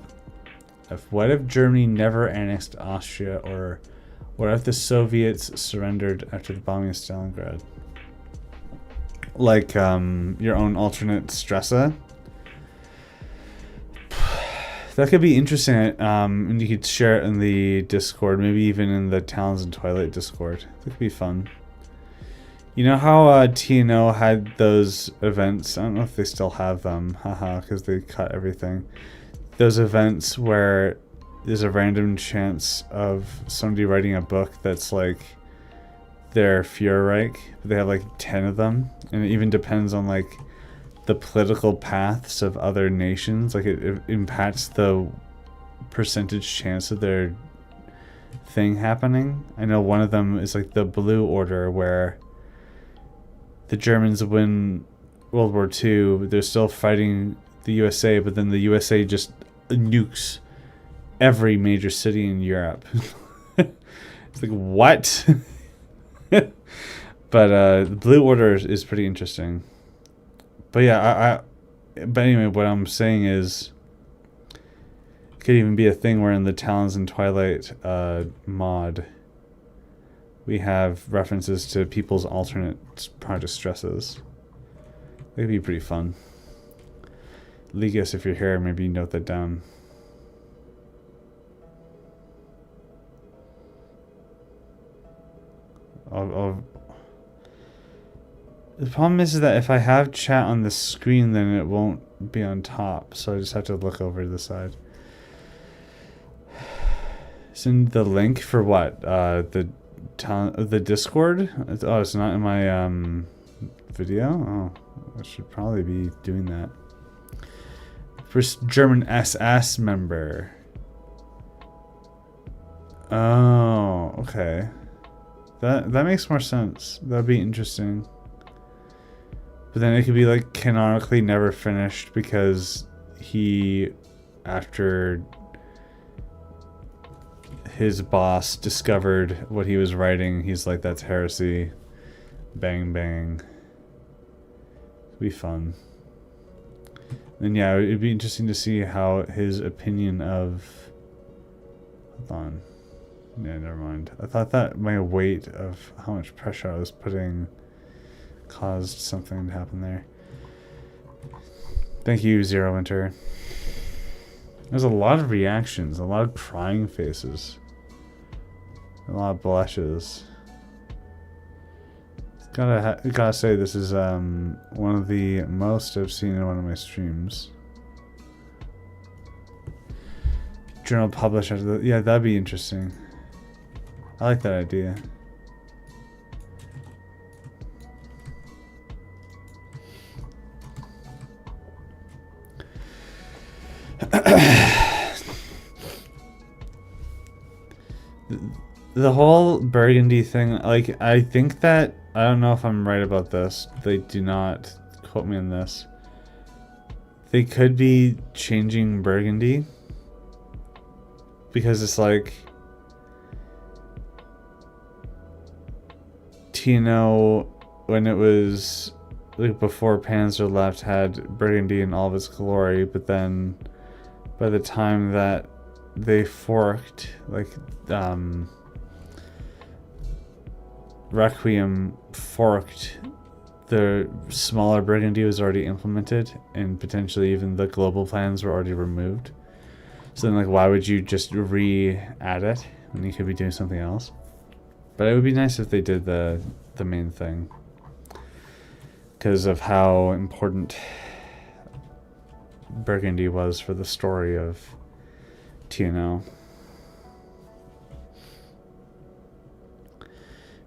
of what if Germany never annexed Austria, or what if the Soviets surrendered after the bombing of Stalingrad? Like your own alternate Stresa? That could be interesting, and you could share it in the Discord, maybe even in the Talons and Twilight Discord. That could be fun. You know how TNO had those events? I don't know if they still have them, haha, because they cut everything. Those events where there's a random chance of somebody writing a book that's like their Führerreich, but they have like 10 of them, and it even depends on like the political paths of other nations. Like it impacts the percentage chance of their thing happening. I know one of them is like the Blue Order, where the Germans win World War II, they're still fighting the USA, but then the USA just nukes every major city in Europe. It's like, what? But the Blue Order is pretty interesting. But yeah, but anyway, what I'm saying is, it could even be a thing where in the Talons and Twilight mod, we have references to people's alternate project stresses. That could be pretty fun. Ligas, if you're here, maybe note that down. The problem is that if I have chat on the screen, then it won't be on top, so I just have to look over to the side. Send the link for what? The Discord? Oh, it's not in my video? Oh, I should probably be doing that. First German SS member. Oh, okay. That makes more sense. That'd be interesting. But then it could be like canonically never finished because he, after his boss discovered what he was writing, he's like, that's heresy. Bang, bang. It'd be fun. And yeah, it'd be interesting to see how his opinion of... Hold on. Yeah, never mind. I thought that my weight of how much pressure I was putting caused something to happen there. Thank you, Zero Winter. There's a lot of reactions, a lot of crying faces, a lot of blushes. Gotta say, this is one of the most I've seen in one of my streams. Journal published after the, yeah, that'd be interesting. I like that idea. The whole Burgundy thing, like, I think that, I don't know if I'm right about this, they do not quote me on this. They could be changing Burgundy because it's like TNO, when it was like before Panzer left, had Burgundy in all of its glory, but then by the time that they forked, like Requiem forked, the smaller Burgundy was already implemented, and potentially even the global plans were already removed. So then, like, why would you just re-add it when you could be doing something else? But it would be nice if they did the main thing, because of how important Burgundy was for the story of TNO.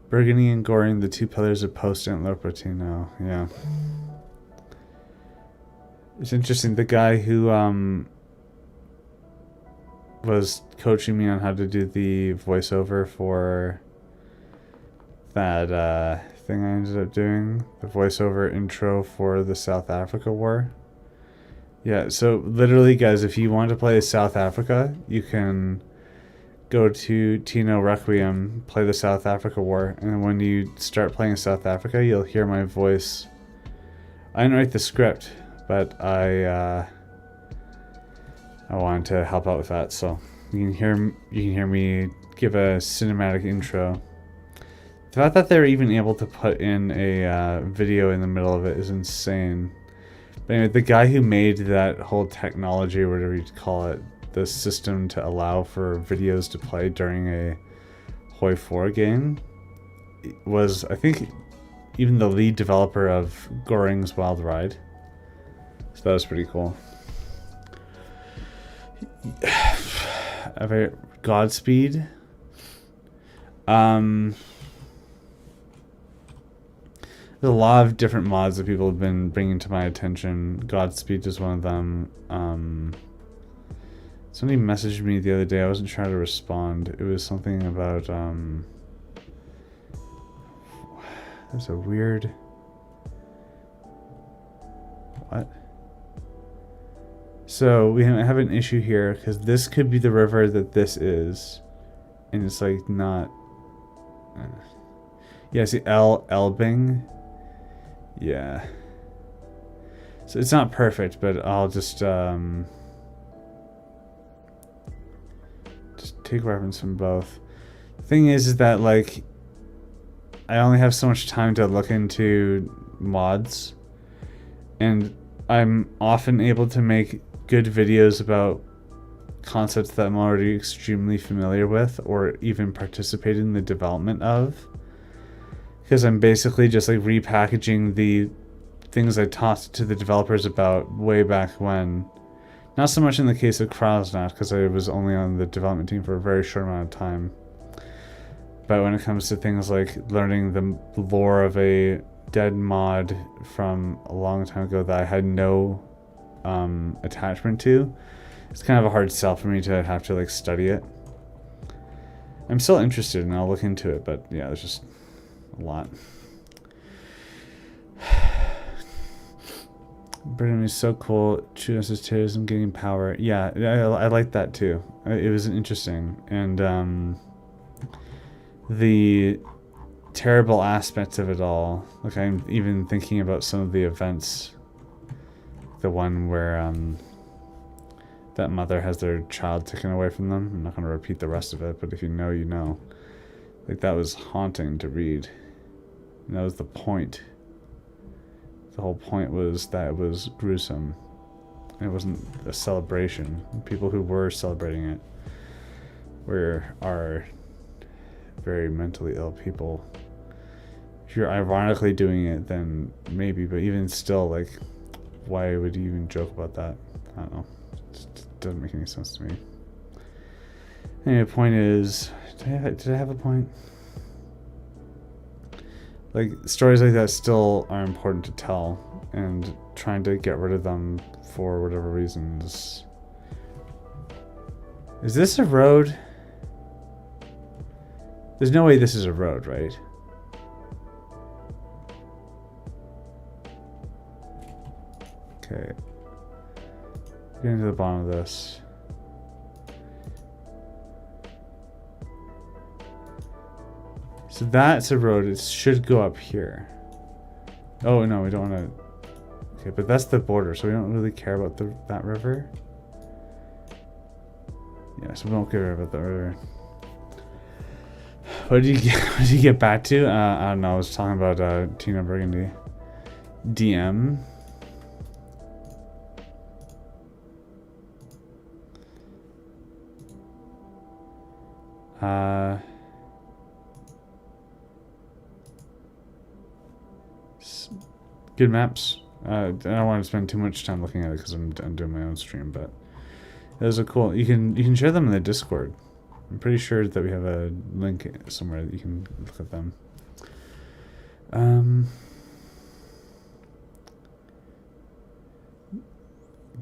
Burgundy and Goring, the two pillars of post-Antler TNO. Yeah. It's interesting. The guy who was coaching me on how to do the voiceover for that thing I ended up doing, the voiceover intro for the South Africa War. Yeah, so literally, guys, if you want to play South Africa, you can go to Tino Requiem, play the South Africa War, and when you start playing South Africa, you'll hear my voice. I didn't write the script, but I wanted to help out with that, so you can hear me give a cinematic intro. The fact that they're even able to put in a video in the middle of it is insane. But anyway, the guy who made that whole technology, or whatever you'd call it, the system to allow for videos to play during a Hoi 4 game, was, I think, even the lead developer of Goring's Wild Ride. So that was pretty cool. Godspeed. There's a lot of different mods that people have been bringing to my attention. Godspeed is one of them. Somebody messaged me the other day. I wasn't sure how to respond. It was something about there's a weird what? So we have an issue here because this could be the river that this is, and it's like not. Yeah, see Elbing. Yeah. So it's not perfect, but I'll just take reference from both. The thing is that, like, I only have so much time to look into mods, and I'm often able to make good videos about concepts that I'm already extremely familiar with, or even participate in the development of. Because I'm basically just like repackaging the things I talked to the developers about way back when. Not so much in the case of Krasnat, because I was only on the development team for a very short amount of time. But when it comes to things like learning the lore of a dead mod from a long time ago that I had no attachment to, it's kind of a hard sell for me to have to like study it. I'm still interested and I'll look into it, but yeah, there's just a lot. Britain is so cool. Chooses terrorism getting power. Yeah, I like that too. It was interesting. And the terrible aspects of it all. Like, I'm even thinking about some of the events. The one where that mother has their child taken away from them. I'm not going to repeat the rest of it, but if you know, you know. Like, that was haunting to read. And that was the point. The whole point was that it was gruesome. It wasn't a celebration. People who were celebrating it are very mentally ill people. If you're ironically doing it, then maybe, but even still, like, why would you even joke about that? I don't know. It just doesn't make any sense to me. Anyway, the point is, did I have a point? Like, stories like that still are important to tell, and trying to get rid of them for whatever reasons. Is this a road? There's no way this is a road, right? Okay. Getting to the bottom of this. So that's a road. It should go up here. Oh, no, we don't want to... Okay, but that's the border, so we don't really care about that river. Yeah, so we don't care about the river. What did you get back to? I don't know. I was talking about Tina Burgundy. DM. Good maps. I don't want to spend too much time looking at it because I'm doing my own stream, but those are cool. You can share them in the Discord. I'm pretty sure that we have a link somewhere that you can look at them.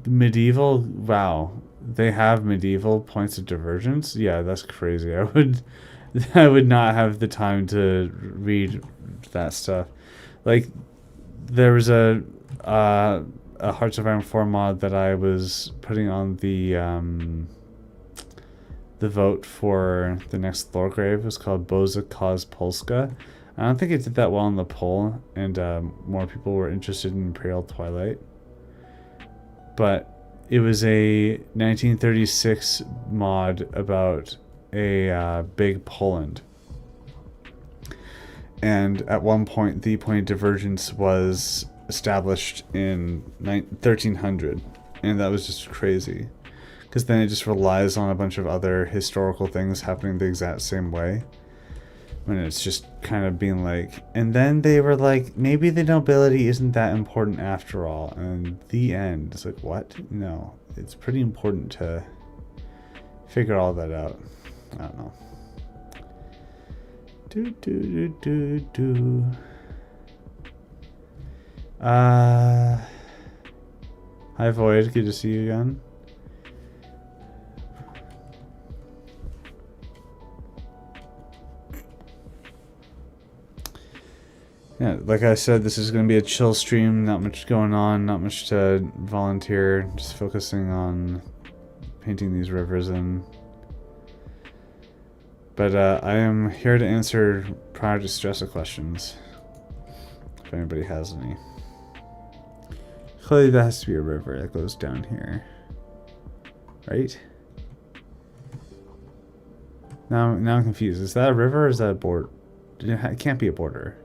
Medieval, wow. They have medieval points of divergence? Yeah, that's crazy. I would not have the time to read that stuff. Like, there was a Hearts of Iron 4 mod that I was putting on the vote for the next lore grave. It was called Boza Kaz Polska. I don't think it did that well in the poll, and more people were interested in Imperial Twilight. But it was a 1936 mod about a big Poland. And at one point, the point of divergence was established in 1300. And that was just crazy. Because then it just relies on a bunch of other historical things happening the exact same way. When it's just kind of being like... And then they were like, maybe the nobility isn't that important after all. And the end. It's like, what? No. It's pretty important to figure all that out. I don't know. Hi Void, good to see you again. Yeah, like I said, this is going to be a chill stream, not much going on, not much to volunteer, just focusing on painting these rivers in. But I am here to answer Project Stresa questions, if anybody has any. Clearly that has to be a river that goes down here, right? Now I'm confused. Is that a river or is that a border? It can't be a border.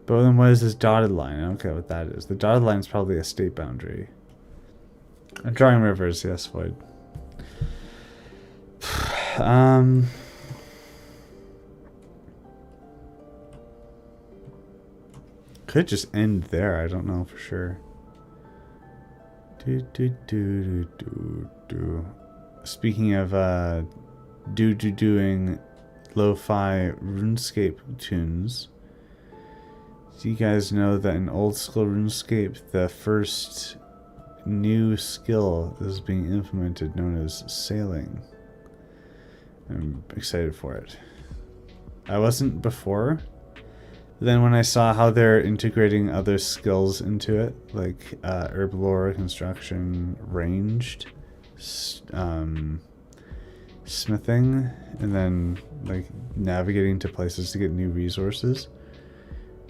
But then what is this dotted line? I don't care what that is. The dotted line is probably a state boundary. I'm drawing rivers, yes, Void. Could just end there. I don't know for sure. Speaking of doing lo-fi RuneScape tunes, do you guys know that in old school RuneScape, the first new skill is being implemented known as sailing? I'm excited for it. I wasn't before. Then when I saw how they're integrating other skills into it, like herb lore, construction, ranged, smithing, and then like navigating to places to get new resources,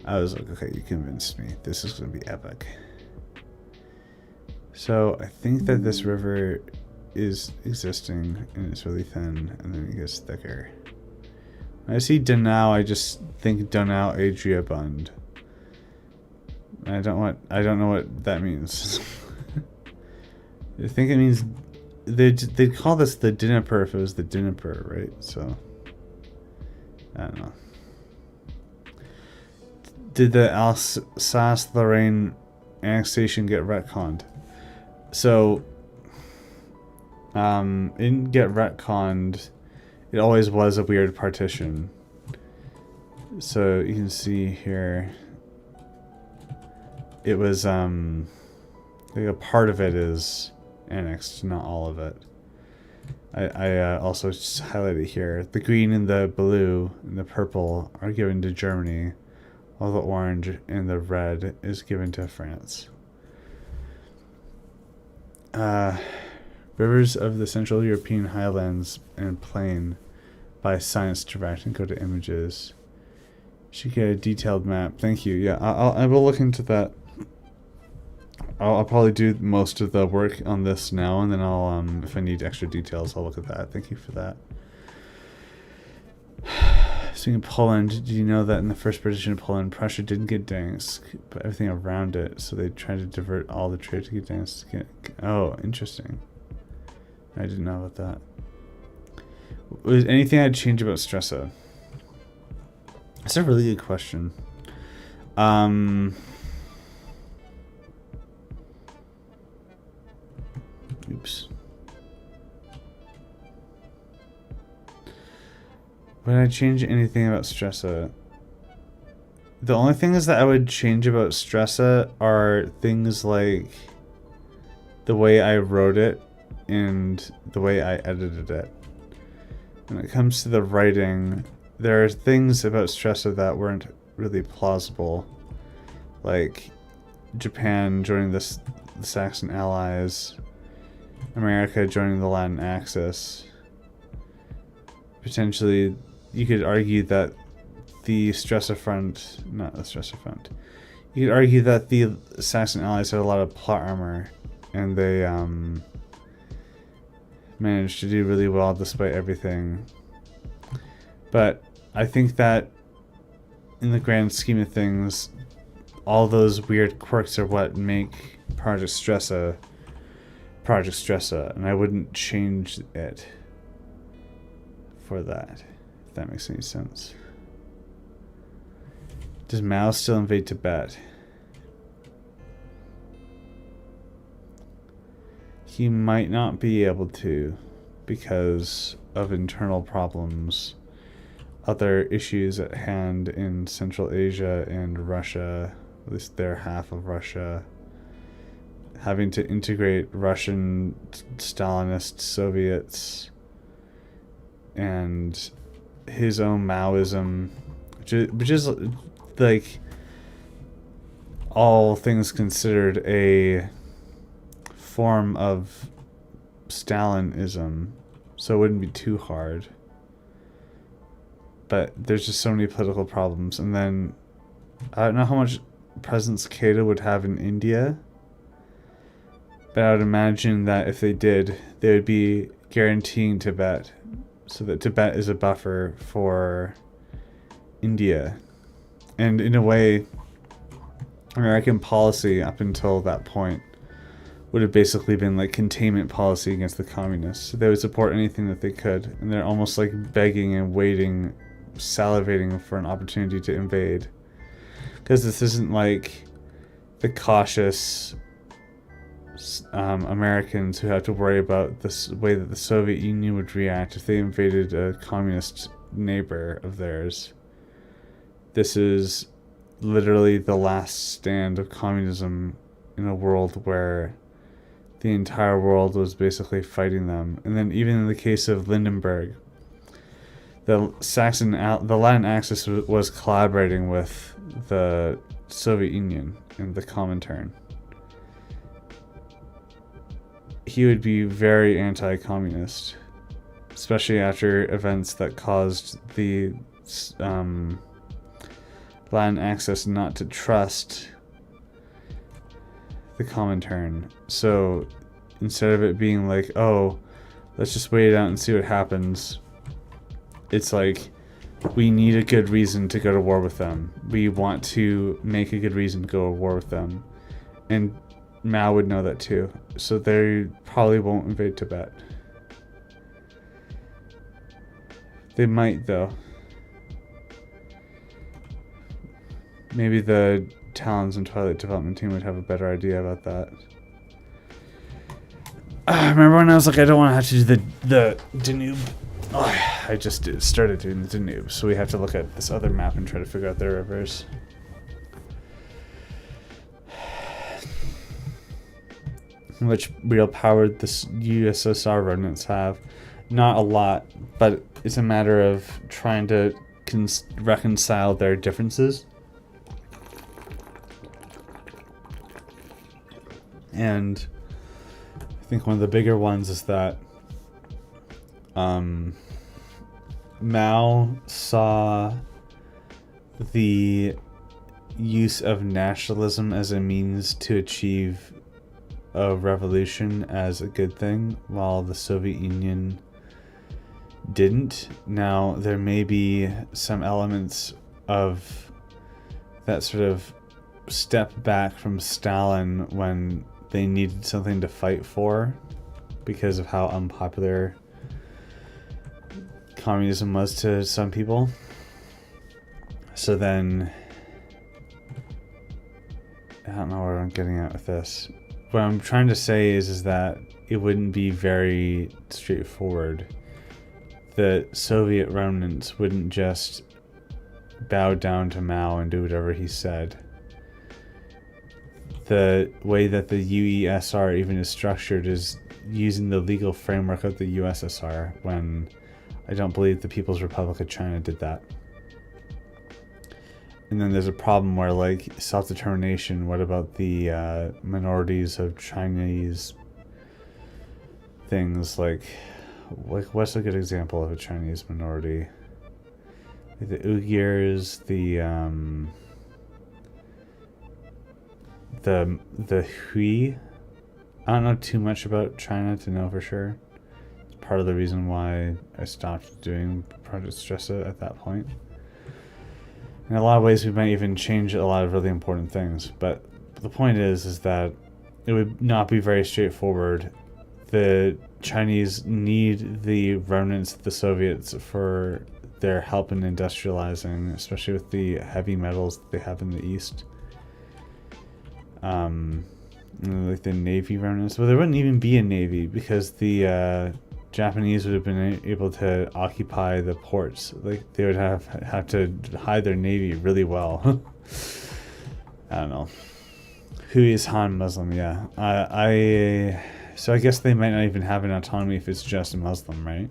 I was like, okay, you convinced me. This is going to be epic. So I think that this river is existing and it's really thin and then it gets thicker. When I see Donau, I just think Donau Adriabund. I don't know what that means. I think it means they'd call this the Dnieper if it was the Dnieper, right? So I don't know. Did the Alsace-Lorraine annexation get retconned? So it didn't get retconned. It always was a weird partition. So you can see here, it was like a part of it is annexed, not all of it. I also just highlighted here. The green and the blue and the purple are given to Germany, while the orange and the red is given to France. Rivers of the Central European Highlands and Plain by Science Direct, and go to images. Should get a detailed map. Thank you. Yeah, I will look into that. I'll probably do most of the work on this now, and then I'll if I need extra details, I'll look at that. Thank you for that. Speaking of Poland, did you know that in the first partition of Poland, Prussia didn't get Gdansk, but everything around it, so they tried to divert all the trade to Gdansk. Oh, interesting. I didn't know about that. Was anything I'd change about Stresa? That's a really good question. Oops. Would I change anything about Stresa? The only things that I would change about Stresa are things like the way I wrote it and the way I edited it. when it comes to the writing, there are things about Stresa that weren't really plausible. Like Japan joining the Saxon Allies, America joining the Latin Axis. Potentially, you could argue that the Stresa Front, not the Stresa Front, you could argue that the Saxon Allies had a lot of plot armor, and they managed to do really well despite everything. But I think that in the grand scheme of things, all those weird quirks are what make Project Stresa, and I wouldn't change it for that, if that makes any sense. Does Mao still invade Tibet? He might not be able to because of internal problems, other issues at hand in Central Asia and Russia, at least their half of Russia, having to integrate Russian Stalinist Soviets and his own Maoism, which is like, all things considered, a form of Stalinism, so it wouldn't be too hard. But there's just so many political problems. And then I don't know how much presence Qaeda would have in India, but I would imagine that if they did, they would be guaranteeing Tibet, so that Tibet is a buffer for India. And in a way, American policy up until that point would have basically been like containment policy against the communists. They would support anything that they could, and they're almost like begging and waiting, salivating for an opportunity to invade. Because this isn't like the cautious Americans who have to worry about this way that the Soviet Union would react if they invaded a communist neighbor of theirs. This is literally the last stand of communism in a world where the entire world was basically fighting them. And then even in the case of Lindenberg, the Latin Axis was collaborating with the Soviet Union in the Comintern. He would be very anti-communist, especially after events that caused the Latin Axis not to trust the Comintern. So instead of it being like, oh, let's just wait it out and see what happens, it's like, we need a good reason to go to war with them. We want to make a good reason to go to war with them. And Mao would know that too. So they probably won't invade Tibet. They might, though. Maybe the Talons and Twilight development team would have a better idea about that. I remember when I was like, I don't want to have to do the Danube. Oh, I just started doing the Danube, so we have to look at this other map and try to figure out their rivers. Which real power the USSR remnants have. Not a lot, but it's a matter of trying to reconcile their differences. And I think one of the bigger ones is that Mao saw the use of nationalism as a means to achieve a revolution as a good thing, while the Soviet Union didn't. Now, there may be some elements of that sort of step back from Stalin when they needed something to fight for because of how unpopular communism was to some people. So then, I don't know where I'm getting at with this. What I'm trying to say is that it wouldn't be very straightforward. The Soviet remnants wouldn't just bow down to Mao and do whatever he said. The way that the UESR even is structured is using the legal framework of the USSR, when I don't believe the People's Republic of China did that. And then there's a problem where, like, self-determination, what about the minorities of Chinese things? Like, what's a good example of a Chinese minority? Like the Uyghurs, the Hui. I don't know too much about China to know for sure. It's part of the reason why I stopped doing Project Stresa at that point. In a lot of ways, we might even change a lot of really important things. But the point is that it would not be very straightforward. The Chinese need the remnants of the Soviets for their help in industrializing, especially with the heavy metals that they have in the East. Like the Navy remnants. Well, there wouldn't even be a Navy because the Japanese would have been able to occupy the ports. Like, they would have to hide their Navy really well. I don't know. Who is Han Muslim? Yeah. So I guess they might not even have an autonomy if it's just a Muslim, right?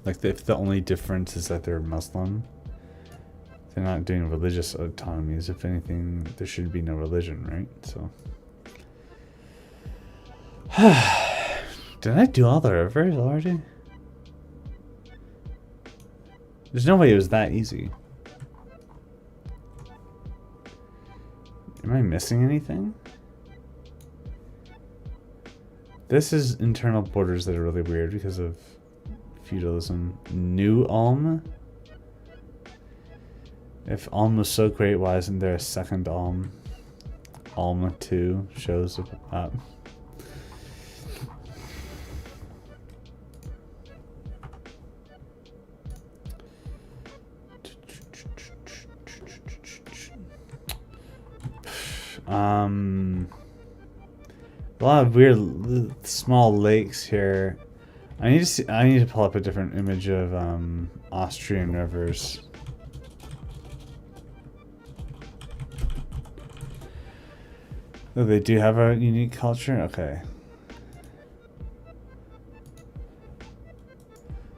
Like, if the only difference is that they're Muslim. They're not doing religious autonomies. If anything, there should be no religion, right? So, did I do all the rivers already? There's no way it was that easy. Am I missing anything? This is internal borders that are really weird because of feudalism. New Ulm? If Ulm was so great, why isn't there a second Ulm? Ulm 2 shows up. A lot of weird small lakes here. I need to pull up a different image of Austrian rivers. Oh, they do have a unique culture? Okay.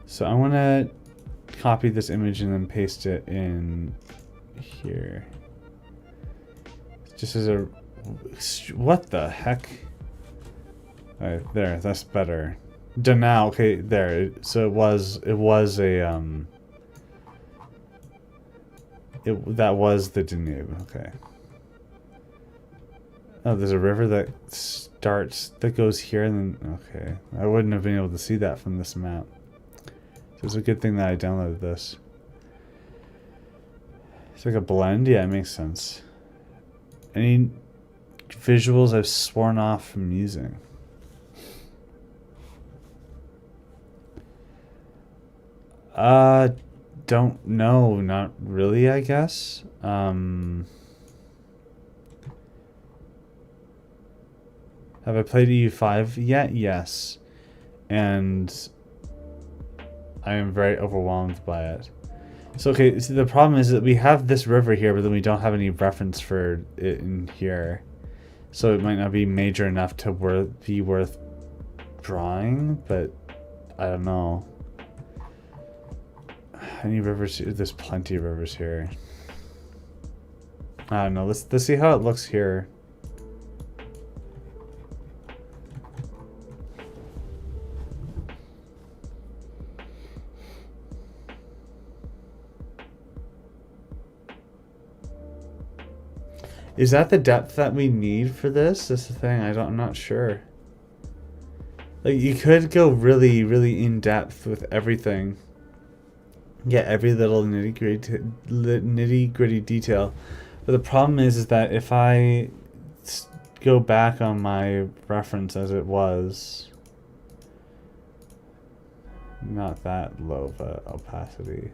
So I want to copy this image and then paste it in here. Just as a... What the heck? Alright, there. That's better. Done now. Okay, there. So it was a... that was the Danube. Okay. Oh, there's a river that goes here and then, okay. I wouldn't have been able to see that from this map. So it's a good thing that I downloaded this. It's like a blend? Yeah, it makes sense. Any visuals I've sworn off from using? Don't know. Not really, I guess. Have I played EU5 yet? Yes. And I am very overwhelmed by it. So, okay, so the problem is that we have this river here, but then we don't have any reference for it in here. So it might not be major enough to be worth drawing, but I don't know. Any rivers here? There's plenty of rivers here. I don't know. Let's see how it looks here. Is that the depth that we need for this? That's the thing. I'm not sure. Like, you could go really, really in depth with everything. Get every little nitty gritty detail. But the problem is that if I go back on my reference as it was, not that low of a opacity.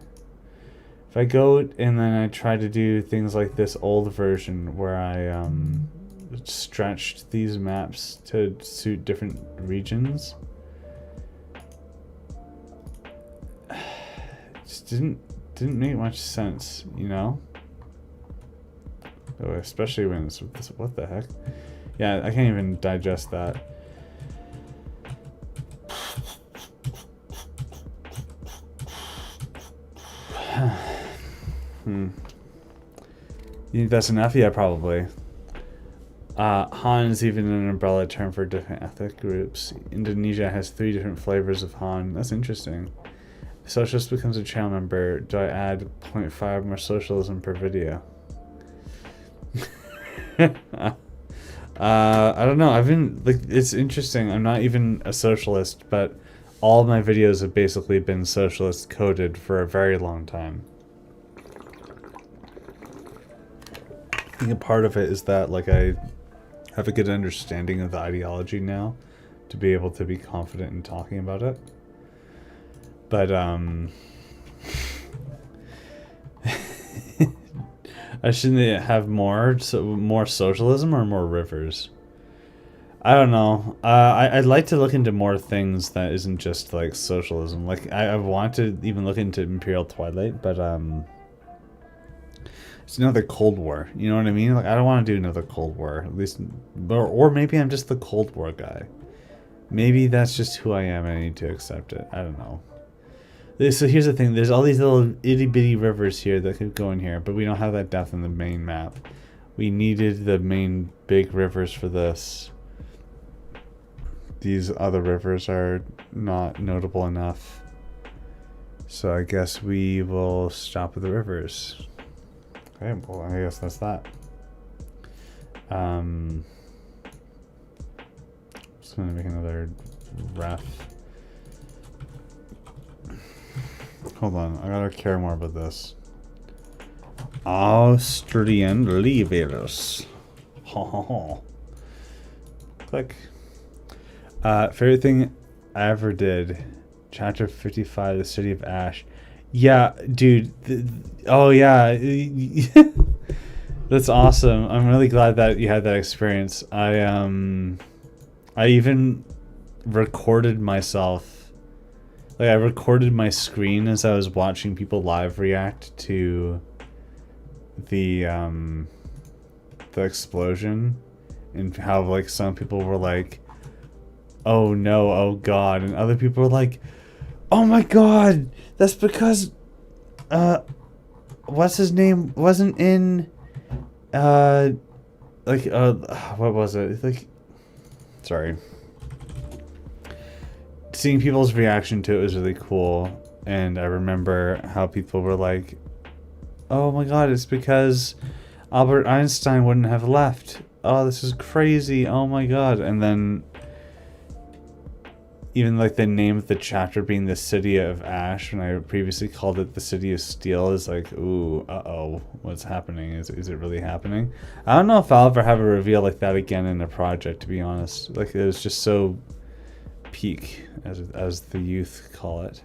If I go and then I try to do things like this old version where I stretched these maps to suit different regions, it just didn't make much sense, you know? Oh, especially when it's this, what the heck? Yeah, I can't even digest that. You think that's enough? Yeah, probably. Han is even an umbrella term for different ethnic groups. Indonesia has 3 different flavors of Han. That's interesting. If socialist becomes a channel member, do I add 0.5 more socialism per video? I don't know. I've been like, it's interesting. I'm not even a socialist, but all of my videos have basically been socialist coded for a very long time. I think a part of it is that like I have a good understanding of the ideology now to be able to be confident in talking about it. But I shouldn't have more socialism or more rivers. I don't know. I'd like to look into more things that isn't just like socialism. Like I want to even look into Imperial Twilight, but it's another Cold War. You know what I mean? Like I don't want to do another Cold War. At least, or maybe I'm just the Cold War guy. Maybe that's just who I am and I need to accept it. I don't know. So here's the thing. There's all these little itty bitty rivers here that could go in here, but we don't have that depth in the main map. We needed the main big rivers for this. These other rivers are not notable enough. So I guess we will stop with the rivers. Okay, well I guess that's that. Just gonna make another ref. Hold on, I gotta care more about this. Austrian levers. Ha ha ha. Click. Favorite thing I ever did. Chapter 55, the City of Ash. Yeah, dude. Oh yeah. That's awesome. I'm really glad that you had that experience. I even recorded myself. Like I recorded my screen as I was watching people live react to the explosion, and how like some people were like, "Oh no, oh god," and other people were like, "Oh my god, that's because what's his name wasn't in what was it? Like, sorry. Seeing people's reaction to it was really cool, and I remember how people were like, "Oh my god, it's because Albert Einstein wouldn't have left. Oh, this is crazy. Oh my god." And then even like the name of the chapter being the City of Ash, when I previously called it the City of Steel, is like, ooh, uh-oh, what's happening? Is it really happening? I don't know if I'll ever have a reveal like that again in a project, to be honest. Like, it was just so peak, as the youth call it.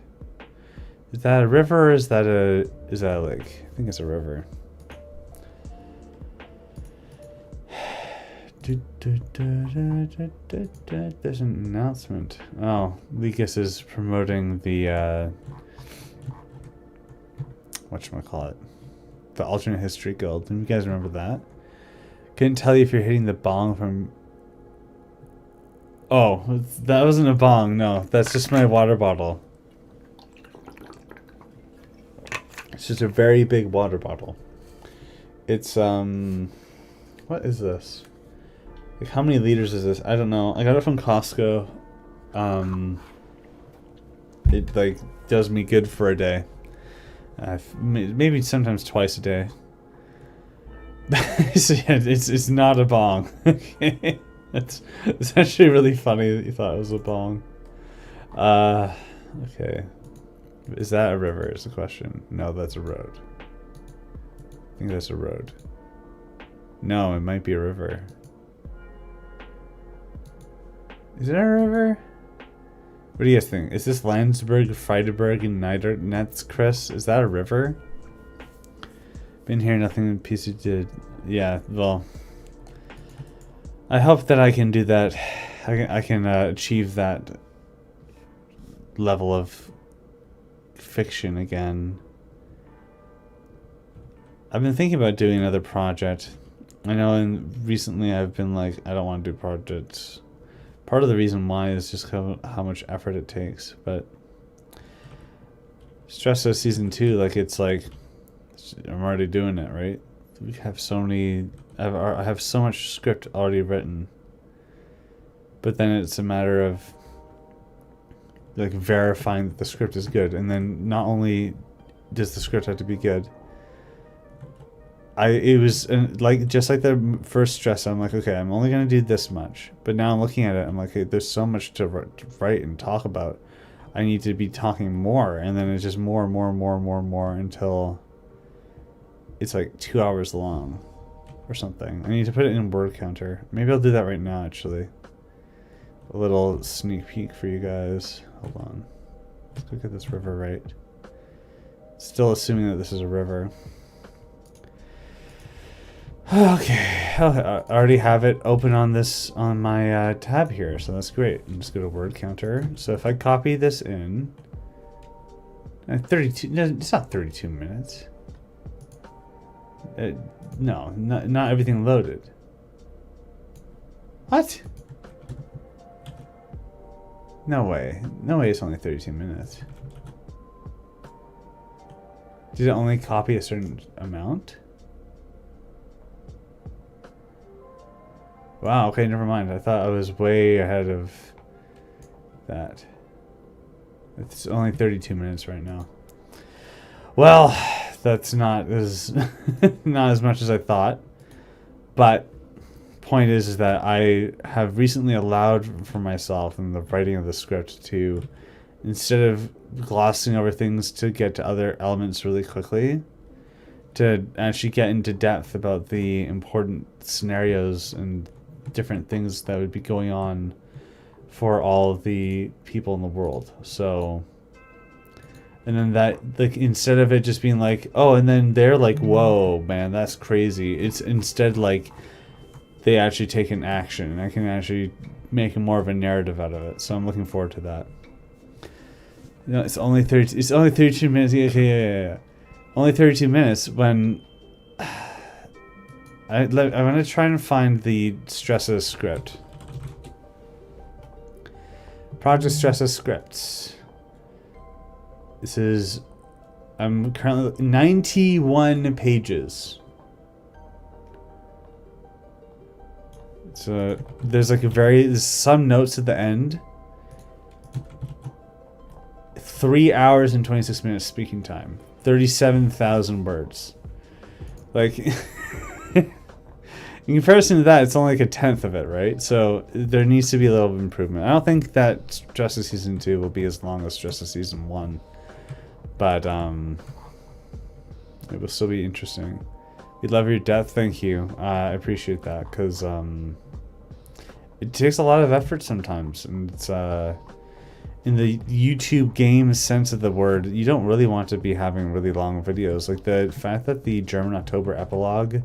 Is that a river, or is that a lake? I think it's a river. There's an announcement. Oh, Lucas is promoting the whatchamacallit, the alternate history guild. Do you guys remember that? Couldn't tell you if you're hitting the bong from... Oh, that wasn't a bong. No, that's just my water bottle. It's just a very big water bottle. It's what is this? Like, how many liters is this? I don't know. I got it from Costco. It like does me good for a day. Maybe sometimes twice a day. So yeah, it's not a bong. Okay, it's actually really funny that you thought it was a bong. Okay, is that a river? Is the question? No, that's a road. I think that's a road. No, it might be a river. Is it a river? What do you guys think? Is this Landsberg, Friedeberg, and Niedernetz, Chris? Is that a river? Been here, nothing PC did. Yeah, well, I hope that I can do that. I can achieve that level of fiction again. I've been thinking about doing another project. I know, and recently I've been like, I don't want to do projects. Part of the reason why is just how much effort it takes. But Stresa season 2, like, it's like I'm already doing it, right? We have so many. I have so much script already written. But then it's a matter of like verifying that the script is good, and then not only does the script have to be good. It was like just like the first stress. I'm like, okay, I'm only gonna do this much. But now I'm looking at it. I'm like, hey, there's so much to write and talk about. I need to be talking more, and then it's just more and more and more and more and more until it's like 2 hours long or something. I need to put it in word counter. Maybe I'll do that right now, actually. A little sneak peek for you guys. Hold on. Let's look at this river right. Still assuming that this is a river. Okay. I already have it open on this on my tab here, so that's great. I'm just go to word counter. So if I copy this in, 32. No, it's not 32 minutes. No, not everything loaded. What? No way. No way it's only 32 minutes. Did it only copy a certain amount? Wow, okay, never mind. I thought I was way ahead of that. It's only 32 minutes right now. Well, that's not as not as much as I thought. But point is that I have recently allowed for myself in the writing of the script to, instead of glossing over things to get to other elements really quickly, to actually get into depth about the important scenarios and different things that would be going on for all of the people in the world. So, and then that, like, instead of it just being like, oh, and then they're like, whoa, man, that's crazy. It's instead like they actually take an action, and I can actually make more of a narrative out of it. So I'm looking forward to that. You know, it's only 32 minutes. Yeah. Only 32 minutes when I'm going to try and find the Stresa script. Project Stresa scripts. This is, I'm currently 91 pages. So there's like there's some notes at the end. 3 hours and 26 minutes speaking time. 37,000 words. Like, in comparison to that, it's only like a tenth of it, right? So there needs to be a little improvement. I don't think that Stresa Season 2 will be as long as Stresa Season 1. But it will still be interesting. We love your depth. Thank you. I appreciate that, because it takes a lot of effort sometimes, and it's in the YouTube game sense of the word, you don't really want to be having really long videos. Like the fact that the German October epilogue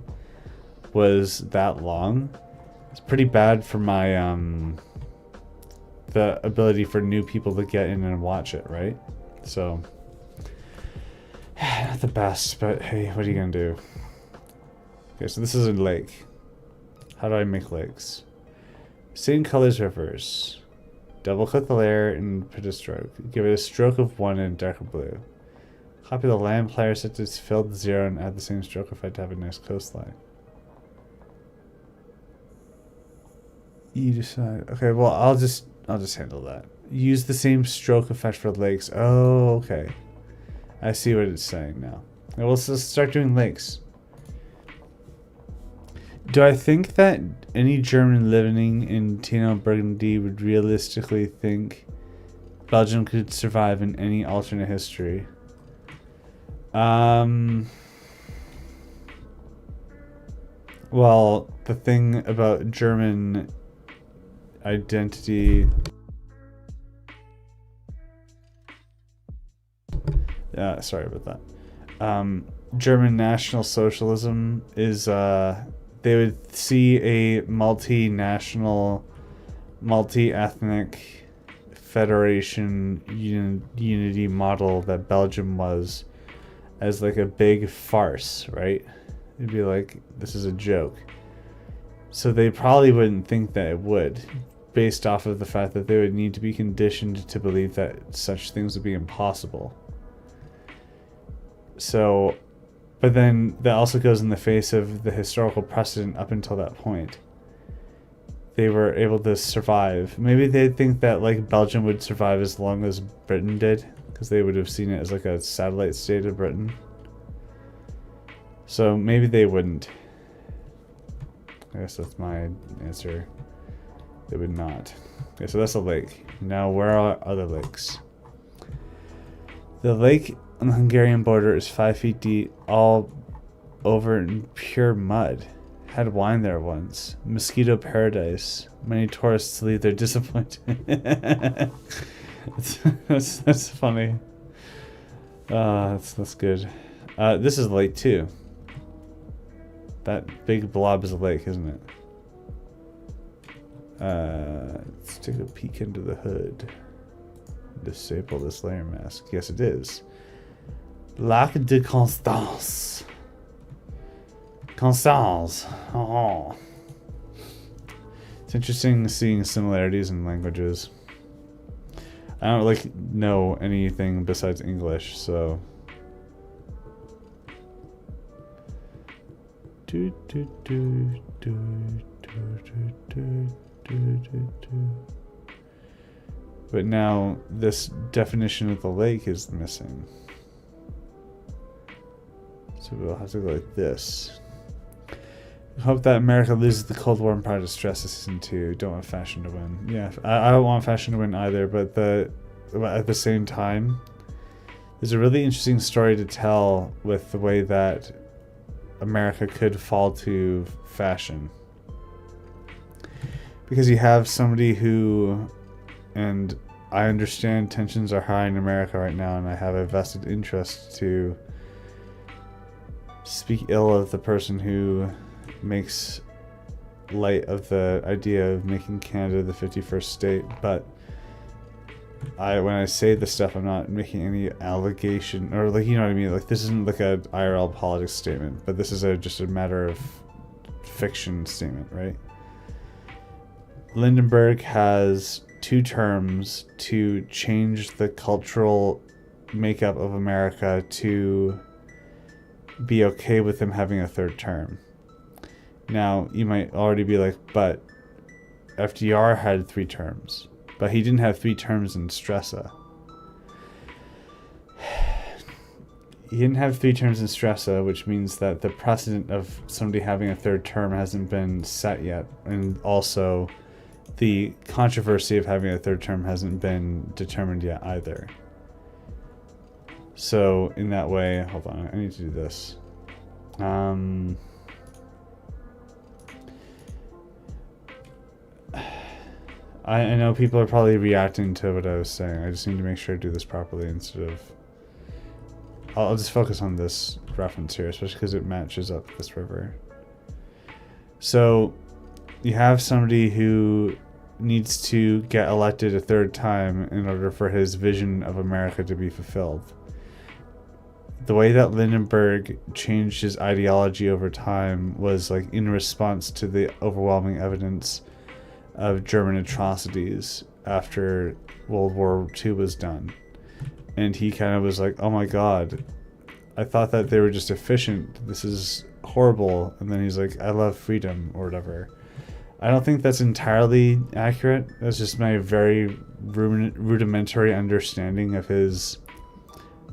was that long, it's pretty bad for my the ability for new people to get in and watch it, right? So not the best, but hey, what are you gonna do? Okay, so this is a lake. How do I make lakes? Same colors rivers. Double click the layer and put a stroke. Give it a stroke of 1 in darker blue. Copy the land player set to filled to 0 and add the same stroke effect to have a nice coastline. You decide. Okay, well I'll just handle that. Use the same stroke effect for lakes. Oh, okay. I see what it's saying now. Well, let's start doing lakes. Do I think that any German living in Tino Burgundy would realistically think Belgium could survive in any alternate history? Well, the thing about German identity... sorry about that. German National Socialism is... they would see a multinational, multi-ethnic federation unity model that Belgium was as like a big farce, right? It'd be like, this is a joke. So they probably wouldn't think that it would, based off of the fact that they would need to be conditioned to believe that such things would be impossible. So... But then that also goes in the face of the historical precedent up until that point. They were able to survive. Maybe they think that like Belgium would survive as long as Britain did, because they would have seen it as like a satellite state of Britain. So maybe they wouldn't. I guess that's my answer. They would not. Okay, so that's a lake. Now where are other lakes? The lake on the Hungarian border is 5 feet deep, all over in pure mud. Had wine there once. Mosquito paradise. Many tourists leave there disappointed. that's funny. That's good. This is a lake too. That big blob is a lake, isn't it? Let's take a peek into the hood. Disable this layer mask. Yes, it is. Lac de Constance. Constance. Oh. It's interesting seeing similarities in languages. I don't like know anything besides English, so. But now this definition of the lake is missing. So we'll have to go like this. Hope that America loses the Cold War and part of Stresa Season 2. Don't want fashion to win. Yeah, I don't want fashion to win either, but at the same time, there's a really interesting story to tell with the way that America could fall to fashion. Because you have somebody who, and I understand tensions are high in America right now, and I have a vested interest to speak ill of the person who makes light of the idea of making Canada the 51st state, but when I say this stuff, I'm not making any allegation, or like, you know what I mean? Like, this isn't like a IRL politics statement, but this is just a matter of fiction statement, right? Lindenberg has 2 terms to change the cultural makeup of America to be okay with him having a 3rd term. Now, you might already be like, but FDR had 3 terms, but he didn't have 3 terms in Stresa. He didn't have 3 terms in Stresa, which means that the precedent of somebody having a 3rd term hasn't been set yet, and also the controversy of having a 3rd term hasn't been determined yet either. So in that way, hold on, I need to do this. I know people are probably reacting to what I was saying. I just need to make sure I do this properly instead of... I'll just focus on this reference here, especially because it matches up this river. So you have somebody who needs to get elected a 3rd time in order for his vision of America to be fulfilled. The way that Lindenberg changed his ideology over time was like in response to the overwhelming evidence of German atrocities after World War II was done. And he kind of was like, oh my god, I thought that they were just efficient. This is horrible. And then he's like, I love freedom, or whatever. I don't think that's entirely accurate. That's just my very rudimentary understanding of his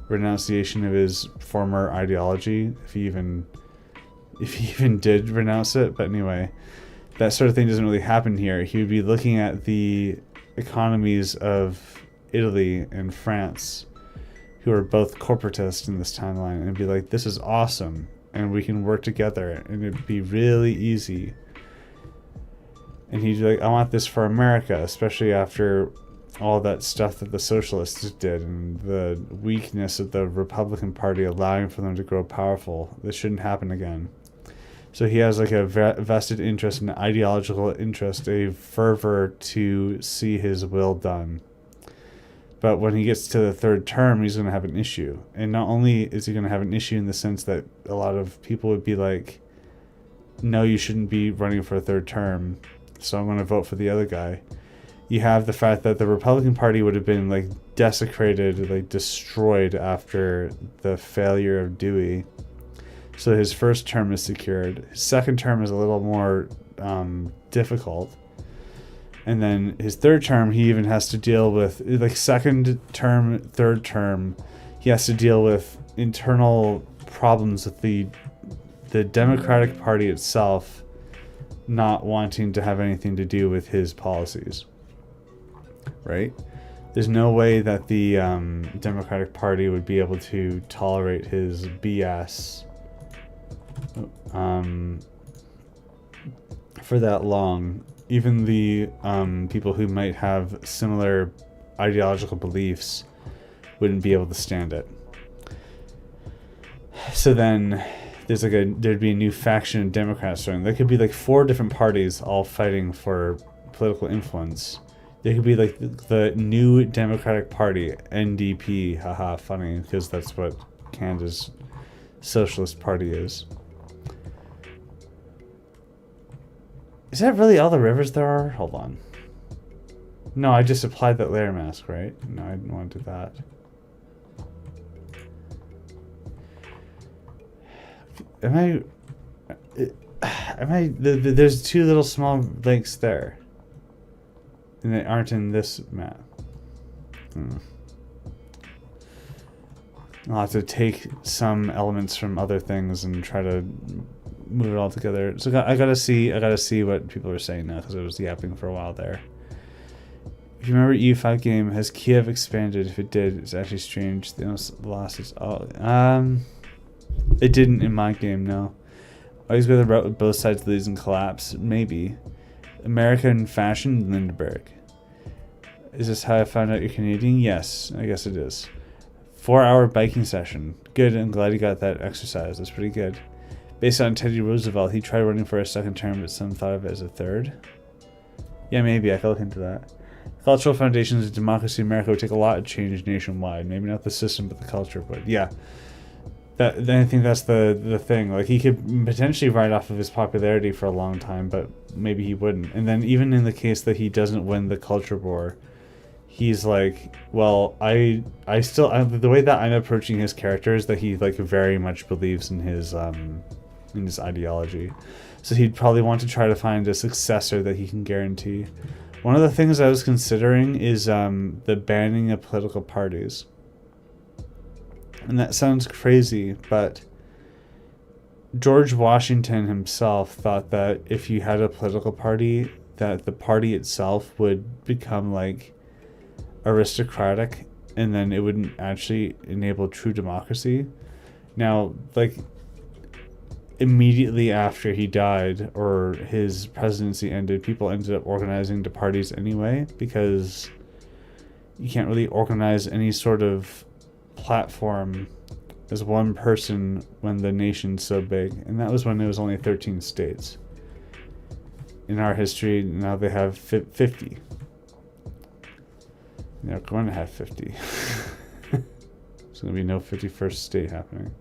renunciation of his former ideology, if he even did renounce it. But anyway, that sort of thing doesn't really happen here. He would be looking at the economies of Italy and France, who are both corporatist in this timeline, and be like, this is awesome, and we can work together, and it'd be really easy. And he'd be like, I want this for America, especially after all that stuff that the socialists did and the weakness of the Republican Party allowing for them to grow powerful. This shouldn't happen again. So he has like a vested interest, an ideological interest, a fervor to see his will done. But when he gets to the 3rd term, he's going to have an issue. And not only is he going to have an issue in the sense that a lot of people would be like, no, you shouldn't be running for a 3rd term, so I'm going to vote for the other guy. You have the fact that the Republican Party would have been like desecrated, like destroyed after the failure of Dewey. So his first term is secured. His second term is a little more difficult. And then his third term, he even has to deal with, like, second term, third term, he has to deal with internal problems with the Democratic Party itself not wanting to have anything to do with his policies. Right? There's no way that the Democratic Party would be able to tolerate his BS for that long. Even the people who might have similar ideological beliefs wouldn't be able to stand it. So then there'd be a new faction of Democrats starting. There could be like 4 different parties all fighting for political influence. There could be like the new Democratic Party, NDP, haha, funny, because that's what Canada's Socialist Party is. Is that really all the rivers there are? Hold on. No, I just applied that layer mask, right? No, I didn't want to do that. There's 2 little small lakes there. And they aren't in this map. I'll have to take some elements from other things and try to move it all together. So I gotta see what people are saying now, because I was yapping for a while there. If you remember EU5 game, has Kiev expanded? If it did, it's actually strange. The lost is it didn't in my game, no. Always go the route with both sides lose and collapse. Maybe. American fashion, Lindbergh. Is this how I found out you're Canadian? Yes, I guess it is. 4-hour biking session. Good, I'm glad you got that exercise. That's pretty good. Based on Teddy Roosevelt, he tried running for a second term, but some thought of it as a third. Yeah, maybe. I could look into that. Cultural foundations of democracy in America would take a lot of change nationwide. Maybe not the system, but the culture. But yeah, I think that's the thing. Like, he could potentially ride off of his popularity for a long time, but maybe he wouldn't. And then even in the case that he doesn't win the culture war, he's like, well, the way that I'm approaching his character is that he like very much believes in his ideology. So he'd probably want to try to find a successor that he can guarantee. One of the things I was considering is the banning of political parties. And that sounds crazy, but George Washington himself thought that if you had a political party, that the party itself would become like aristocratic, and then it wouldn't actually enable true democracy. Now, like, immediately after he died or his presidency ended, people ended up organizing to parties anyway, because you can't really organize any sort of platform as one person when the nation's so big. And that was when it was only 13 states. In our history, now they have 50. They're going to have 50. There's going to be no 51st state happening.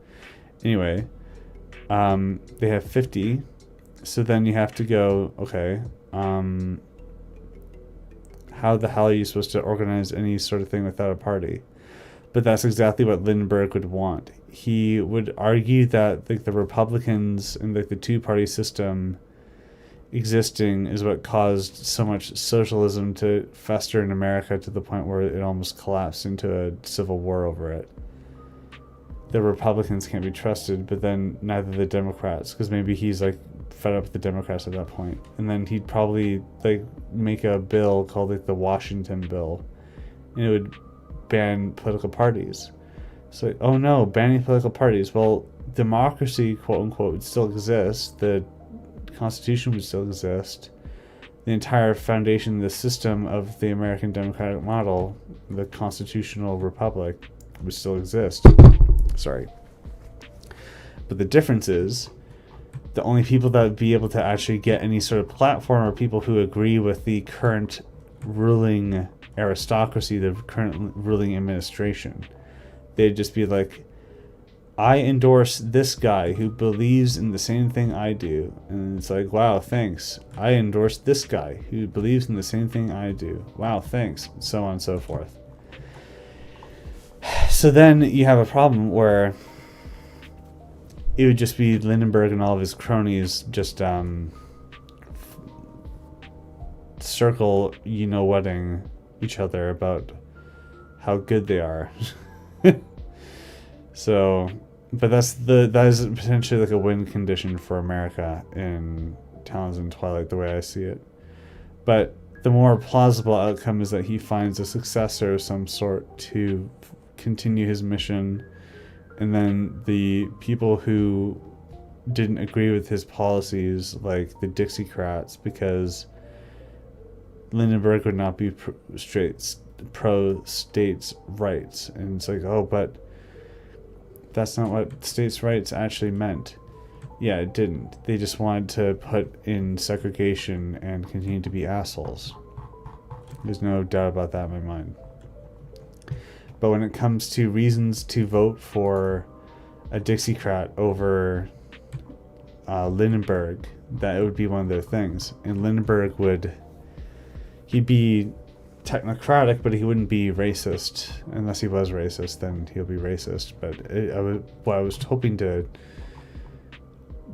Anyway, they have 50. So then you have to go, okay, how the hell are you supposed to organize any sort of thing without a party? But that's exactly what Lindbergh would want. He would argue that like the Republicans and like the two-party system existing is what caused so much socialism to fester in America to the point where it almost collapsed into a civil war over it. The Republicans can't be trusted, but then neither the Democrats, because maybe he's like fed up with the Democrats at that point. And then he'd probably like make a bill called like the Washington Bill, and it would ban political parties. So, oh no, banning political parties. Well, democracy, quote unquote, would still exist. The Constitution would still exist. The entire foundation, the system of the American democratic model, the constitutional republic, would still exist. Sorry. But the difference is, the only people that would be able to actually get any sort of platform are people who agree with the current ruling aristocracy, the current ruling administration. They'd just be like, I endorse this guy who believes in the same thing I do. And it's like, wow, thanks. I endorse this guy who believes in the same thing I do. Wow, thanks. So on and so forth. So then you have a problem where it would just be Lindenberg and all of his cronies just circle, whatting each other about how good they are. So, but that is potentially like a win condition for America in Talons and Twilight, the way I see it. But the more plausible outcome is that he finds a successor of some sort to continue his mission, and then the people who didn't agree with his policies, like the Dixiecrats, because Lindenberg would not be pro states' rights, and it's like, oh, but that's not what states' rights actually meant. Yeah, it didn't. They just wanted to put in segregation and continue to be assholes. There's no doubt about that in my mind. But when it comes to reasons to vote for a Dixiecrat over Lindenberg, that it would be one of their things. And Lindenberg he'd be technocratic, but he wouldn't be racist. Unless he was racist, then he'll be racist. But what I was hoping to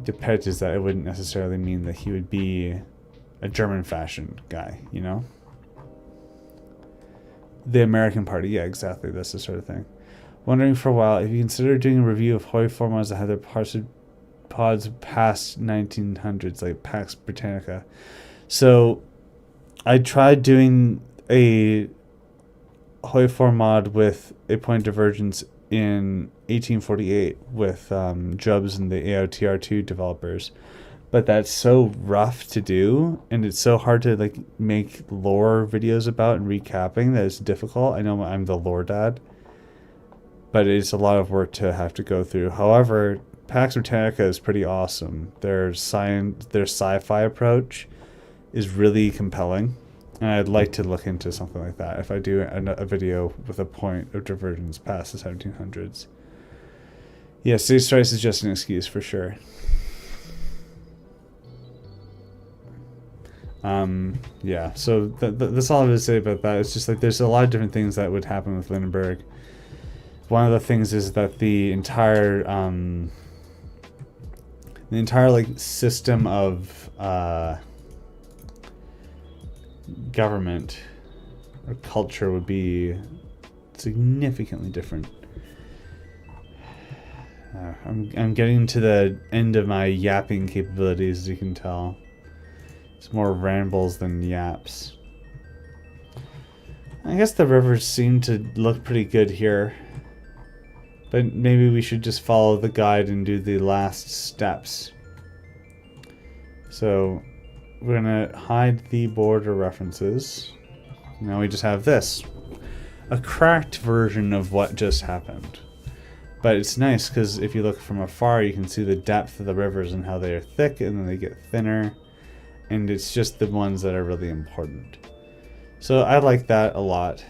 depict is that it wouldn't necessarily mean that he would be a German fashion guy, The American Party, yeah, exactly. That's the sort of thing. Wondering for a while if you consider doing a review of Hoi formats that had their pods past 1900s, like Pax Britannica. So I tried doing a Hoi mod with a point divergence in 1848 with Jubs and the AOTR2 developers, but that's so rough to do, and it's so hard to make lore videos about and recapping that it's difficult. I know I'm the lore dad, but it's a lot of work to have to go through. However, Pax Britannica is pretty awesome. Their sci-fi approach is really compelling, and I'd like to look into something like that if I do a video with a point of divergence past the 1700s. Yeah, States' Rights is just an excuse for sure. Yeah, so that's all I would say about that. It's just there's a lot of different things that would happen with Lindenberg. One of the things is that the entire system of government or culture would be significantly different. I'm getting to the end of my yapping capabilities, as you can tell. It's more rambles than yaps. I guess the rivers seem to look pretty good here. But maybe we should just follow the guide and do the last steps. So we're going to hide the border references. Now we just have this. A cracked version of what just happened. But it's nice because if you look from afar, you can see the depth of the rivers and how they are thick and then they get thinner. And it's just the ones that are really important. So I like that a lot.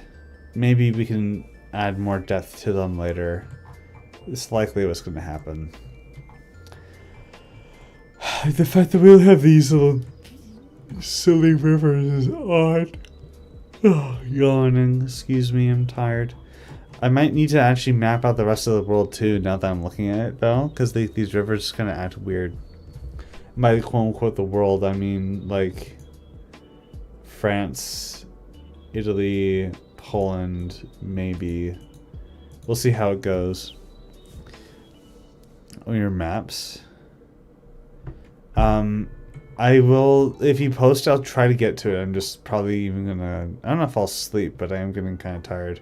Maybe we can add more depth to them later. It's likely what's going to happen. The fact that we'll have these little silly rivers is odd. Oh, yawning. Excuse me, I'm tired. I might need to actually map out the rest of the world too, now that I'm looking at it, though, because these rivers kind of act weird. By quote-unquote the world, I mean, France, Italy, Poland, maybe. We'll see how it goes. Oh, your maps. I will, if you post, I'll try to get to it. I'm just probably even gonna, I don't know if I'll sleep, but I am getting kind of tired.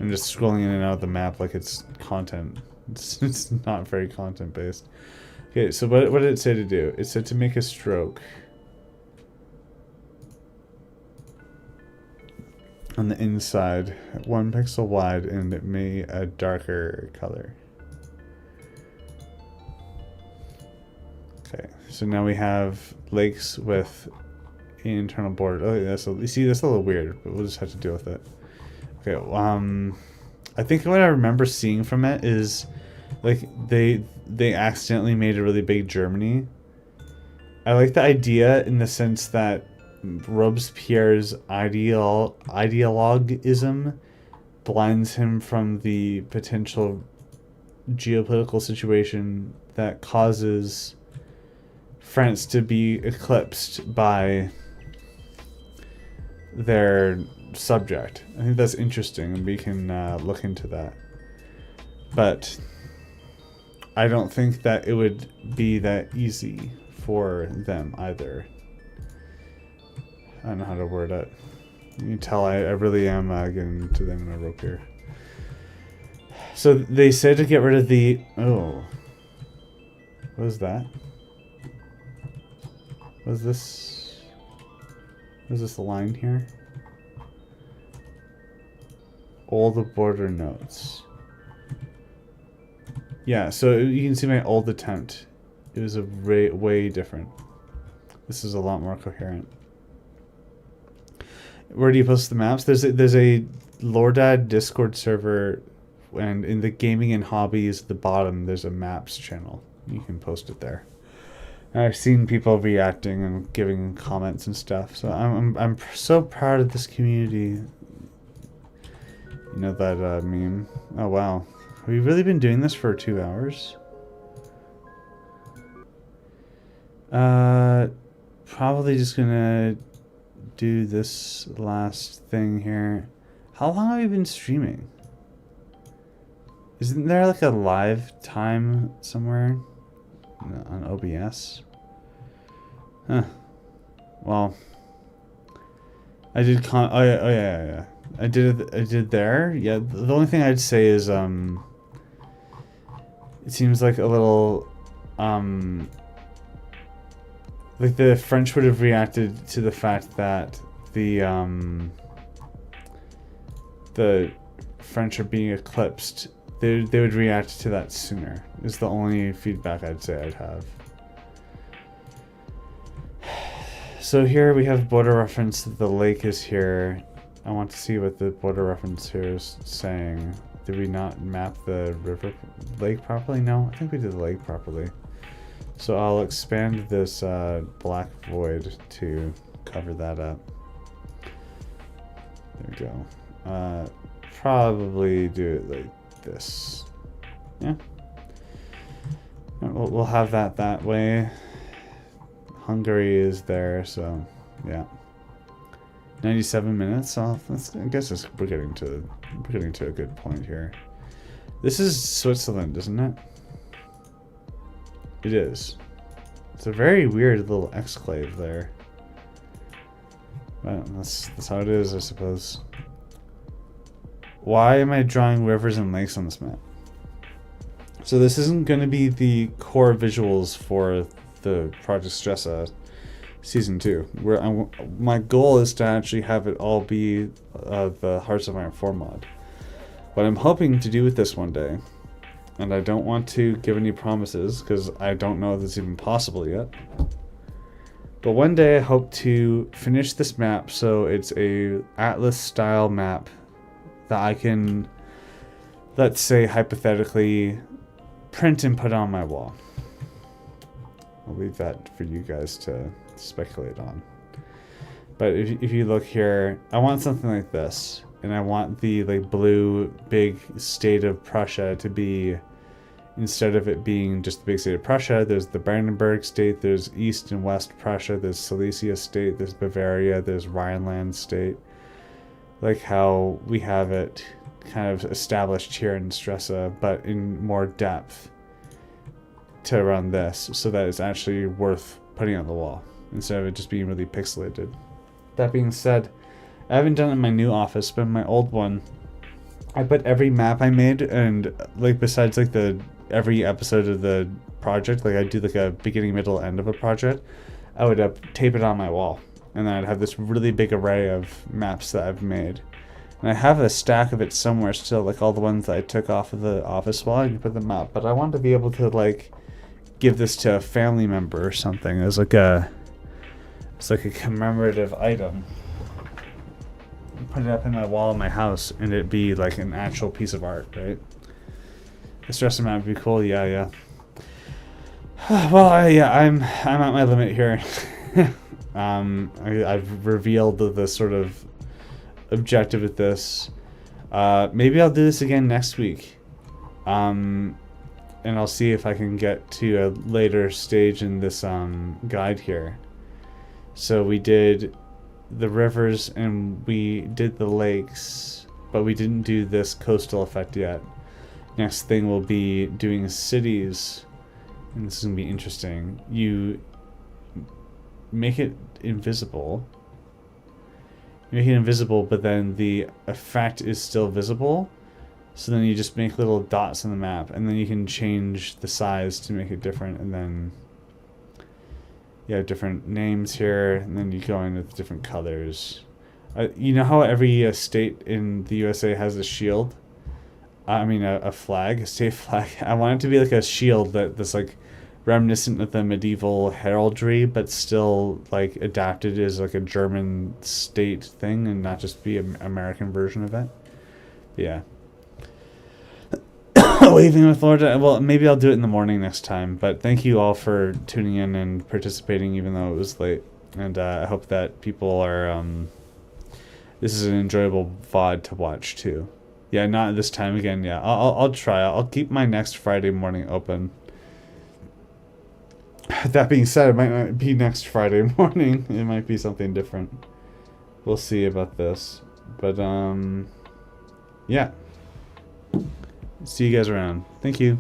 I'm just scrolling in and out of the map like it's content. It's not very content based. Okay, so what did it say to do? It said to make a stroke on the inside, 1 pixel wide, and it made a darker color. Okay, so now we have lakes with internal border. Oh, you see, that's a little weird, but we'll just have to deal with it. Okay, I think what I remember seeing from it is they accidentally made a really big Germany. I like the idea in the sense that Robespierre's ideologism blinds him from the potential geopolitical situation that causes France to be eclipsed by their subject. I think that's interesting, and we can look into that. But I don't think that it would be that easy for them either. I don't know how to word it. You can tell I really am getting into them in a rope here. So they said to get rid of the... Oh. What is that? What is this? What is this line here? All the border notes. Yeah, so you can see my old attempt. It was a way different. This is a lot more coherent. Where do you post the maps? There's a Lordad Discord server, and in the gaming and hobbies at the bottom, there's a maps channel. You can post it there. I've seen people reacting and giving comments and stuff. So I'm so proud of this community. You know that meme? Oh wow, have we really been doing this for 2 hours? Probably just gonna do this last thing here. How long have we been streaming? Isn't there like a live time somewhere on OBS? Huh. Well, I did oh yeah. I did there. Yeah, the only thing I'd say is it seems like a little like the French would have reacted to the fact that the French are being eclipsed. They would react to that sooner. Is the only feedback I'd say I'd have. So here we have border reference. The lake is here. I want to see what the border reference here is saying. Did we not map the lake properly? No, I think we did the lake properly. So I'll expand this black void to cover that up. There we go. Probably do it like this. Yeah. We'll have that way. Hungary is there, so yeah. 97 minutes. So I guess we're getting to a good point here. This is Switzerland, isn't it? It is. It's a very weird little exclave there. Well, that's how it is, I suppose. Why am I drawing rivers and lakes on this map? So this isn't going to be the core visuals for the Project Stresa Season 2. My goal is to actually have it all be the Hearts of Iron 4 mod. What I'm hoping to do with this one day, and I don't want to give any promises because I don't know if it's even possible yet, but one day I hope to finish this map so it's a Atlas style map that I can, let's say hypothetically, print and put on my wall. I'll leave that for you guys to speculate on. But if you look here, I want something like this, and I want the like blue big state of Prussia to be, instead of it being just the big state of Prussia, there's the Brandenburg state, there's East and West Prussia, there's Silesia state, there's Bavaria, there's Rhineland state, like how we have it kind of established here in Stresa, but in more depth to run this, so that it's actually worth putting on the wall instead of it just being really pixelated. That being said, I haven't done it in my new office, but in my old one, I put every map I made, and like besides like every episode of the project, like I do like a beginning, middle, end of a project, I would tape it on my wall, and then I'd have this really big array of maps that I've made. And I have a stack of it somewhere still, like all the ones that I took off of the office wall, I can put them up. But I want to be able to like give this to a family member or something as like a commemorative item. Put it up in my wall in my house, and it'd be like an actual piece of art, right? The stress amount would be cool. Yeah. Well, I'm at my limit here. I've revealed the sort of objective with this. Maybe I'll do this again next week. and I'll see if I can get to a later stage in this guide here. So we did the rivers and we did the lakes, but we didn't do this coastal effect yet. Next thing will be doing cities, and this is going to be interesting. You make it invisible. You make it invisible, but then the effect is still visible. So then you just make little dots on the map, and then you can change the size to make it different, and then you have different names here, and then you go in with different colors. You know how every state in the USA has a shield? I mean, a flag, a state flag. I want it to be like a shield that's like reminiscent of the medieval heraldry, but still like adapted as like a German state thing, and not just be an American version of it. But yeah. Waving with Florida. Well, maybe I'll do it in the morning next time. But thank you all for tuning in and participating, even though it was late. And I hope that people are. This is an enjoyable VOD to watch too. Yeah, not this time again. Yeah, I'll try. I'll keep my next Friday morning open. That being said, it might not be next Friday morning. It might be something different. We'll see about this. But yeah. See you guys around. Thank you.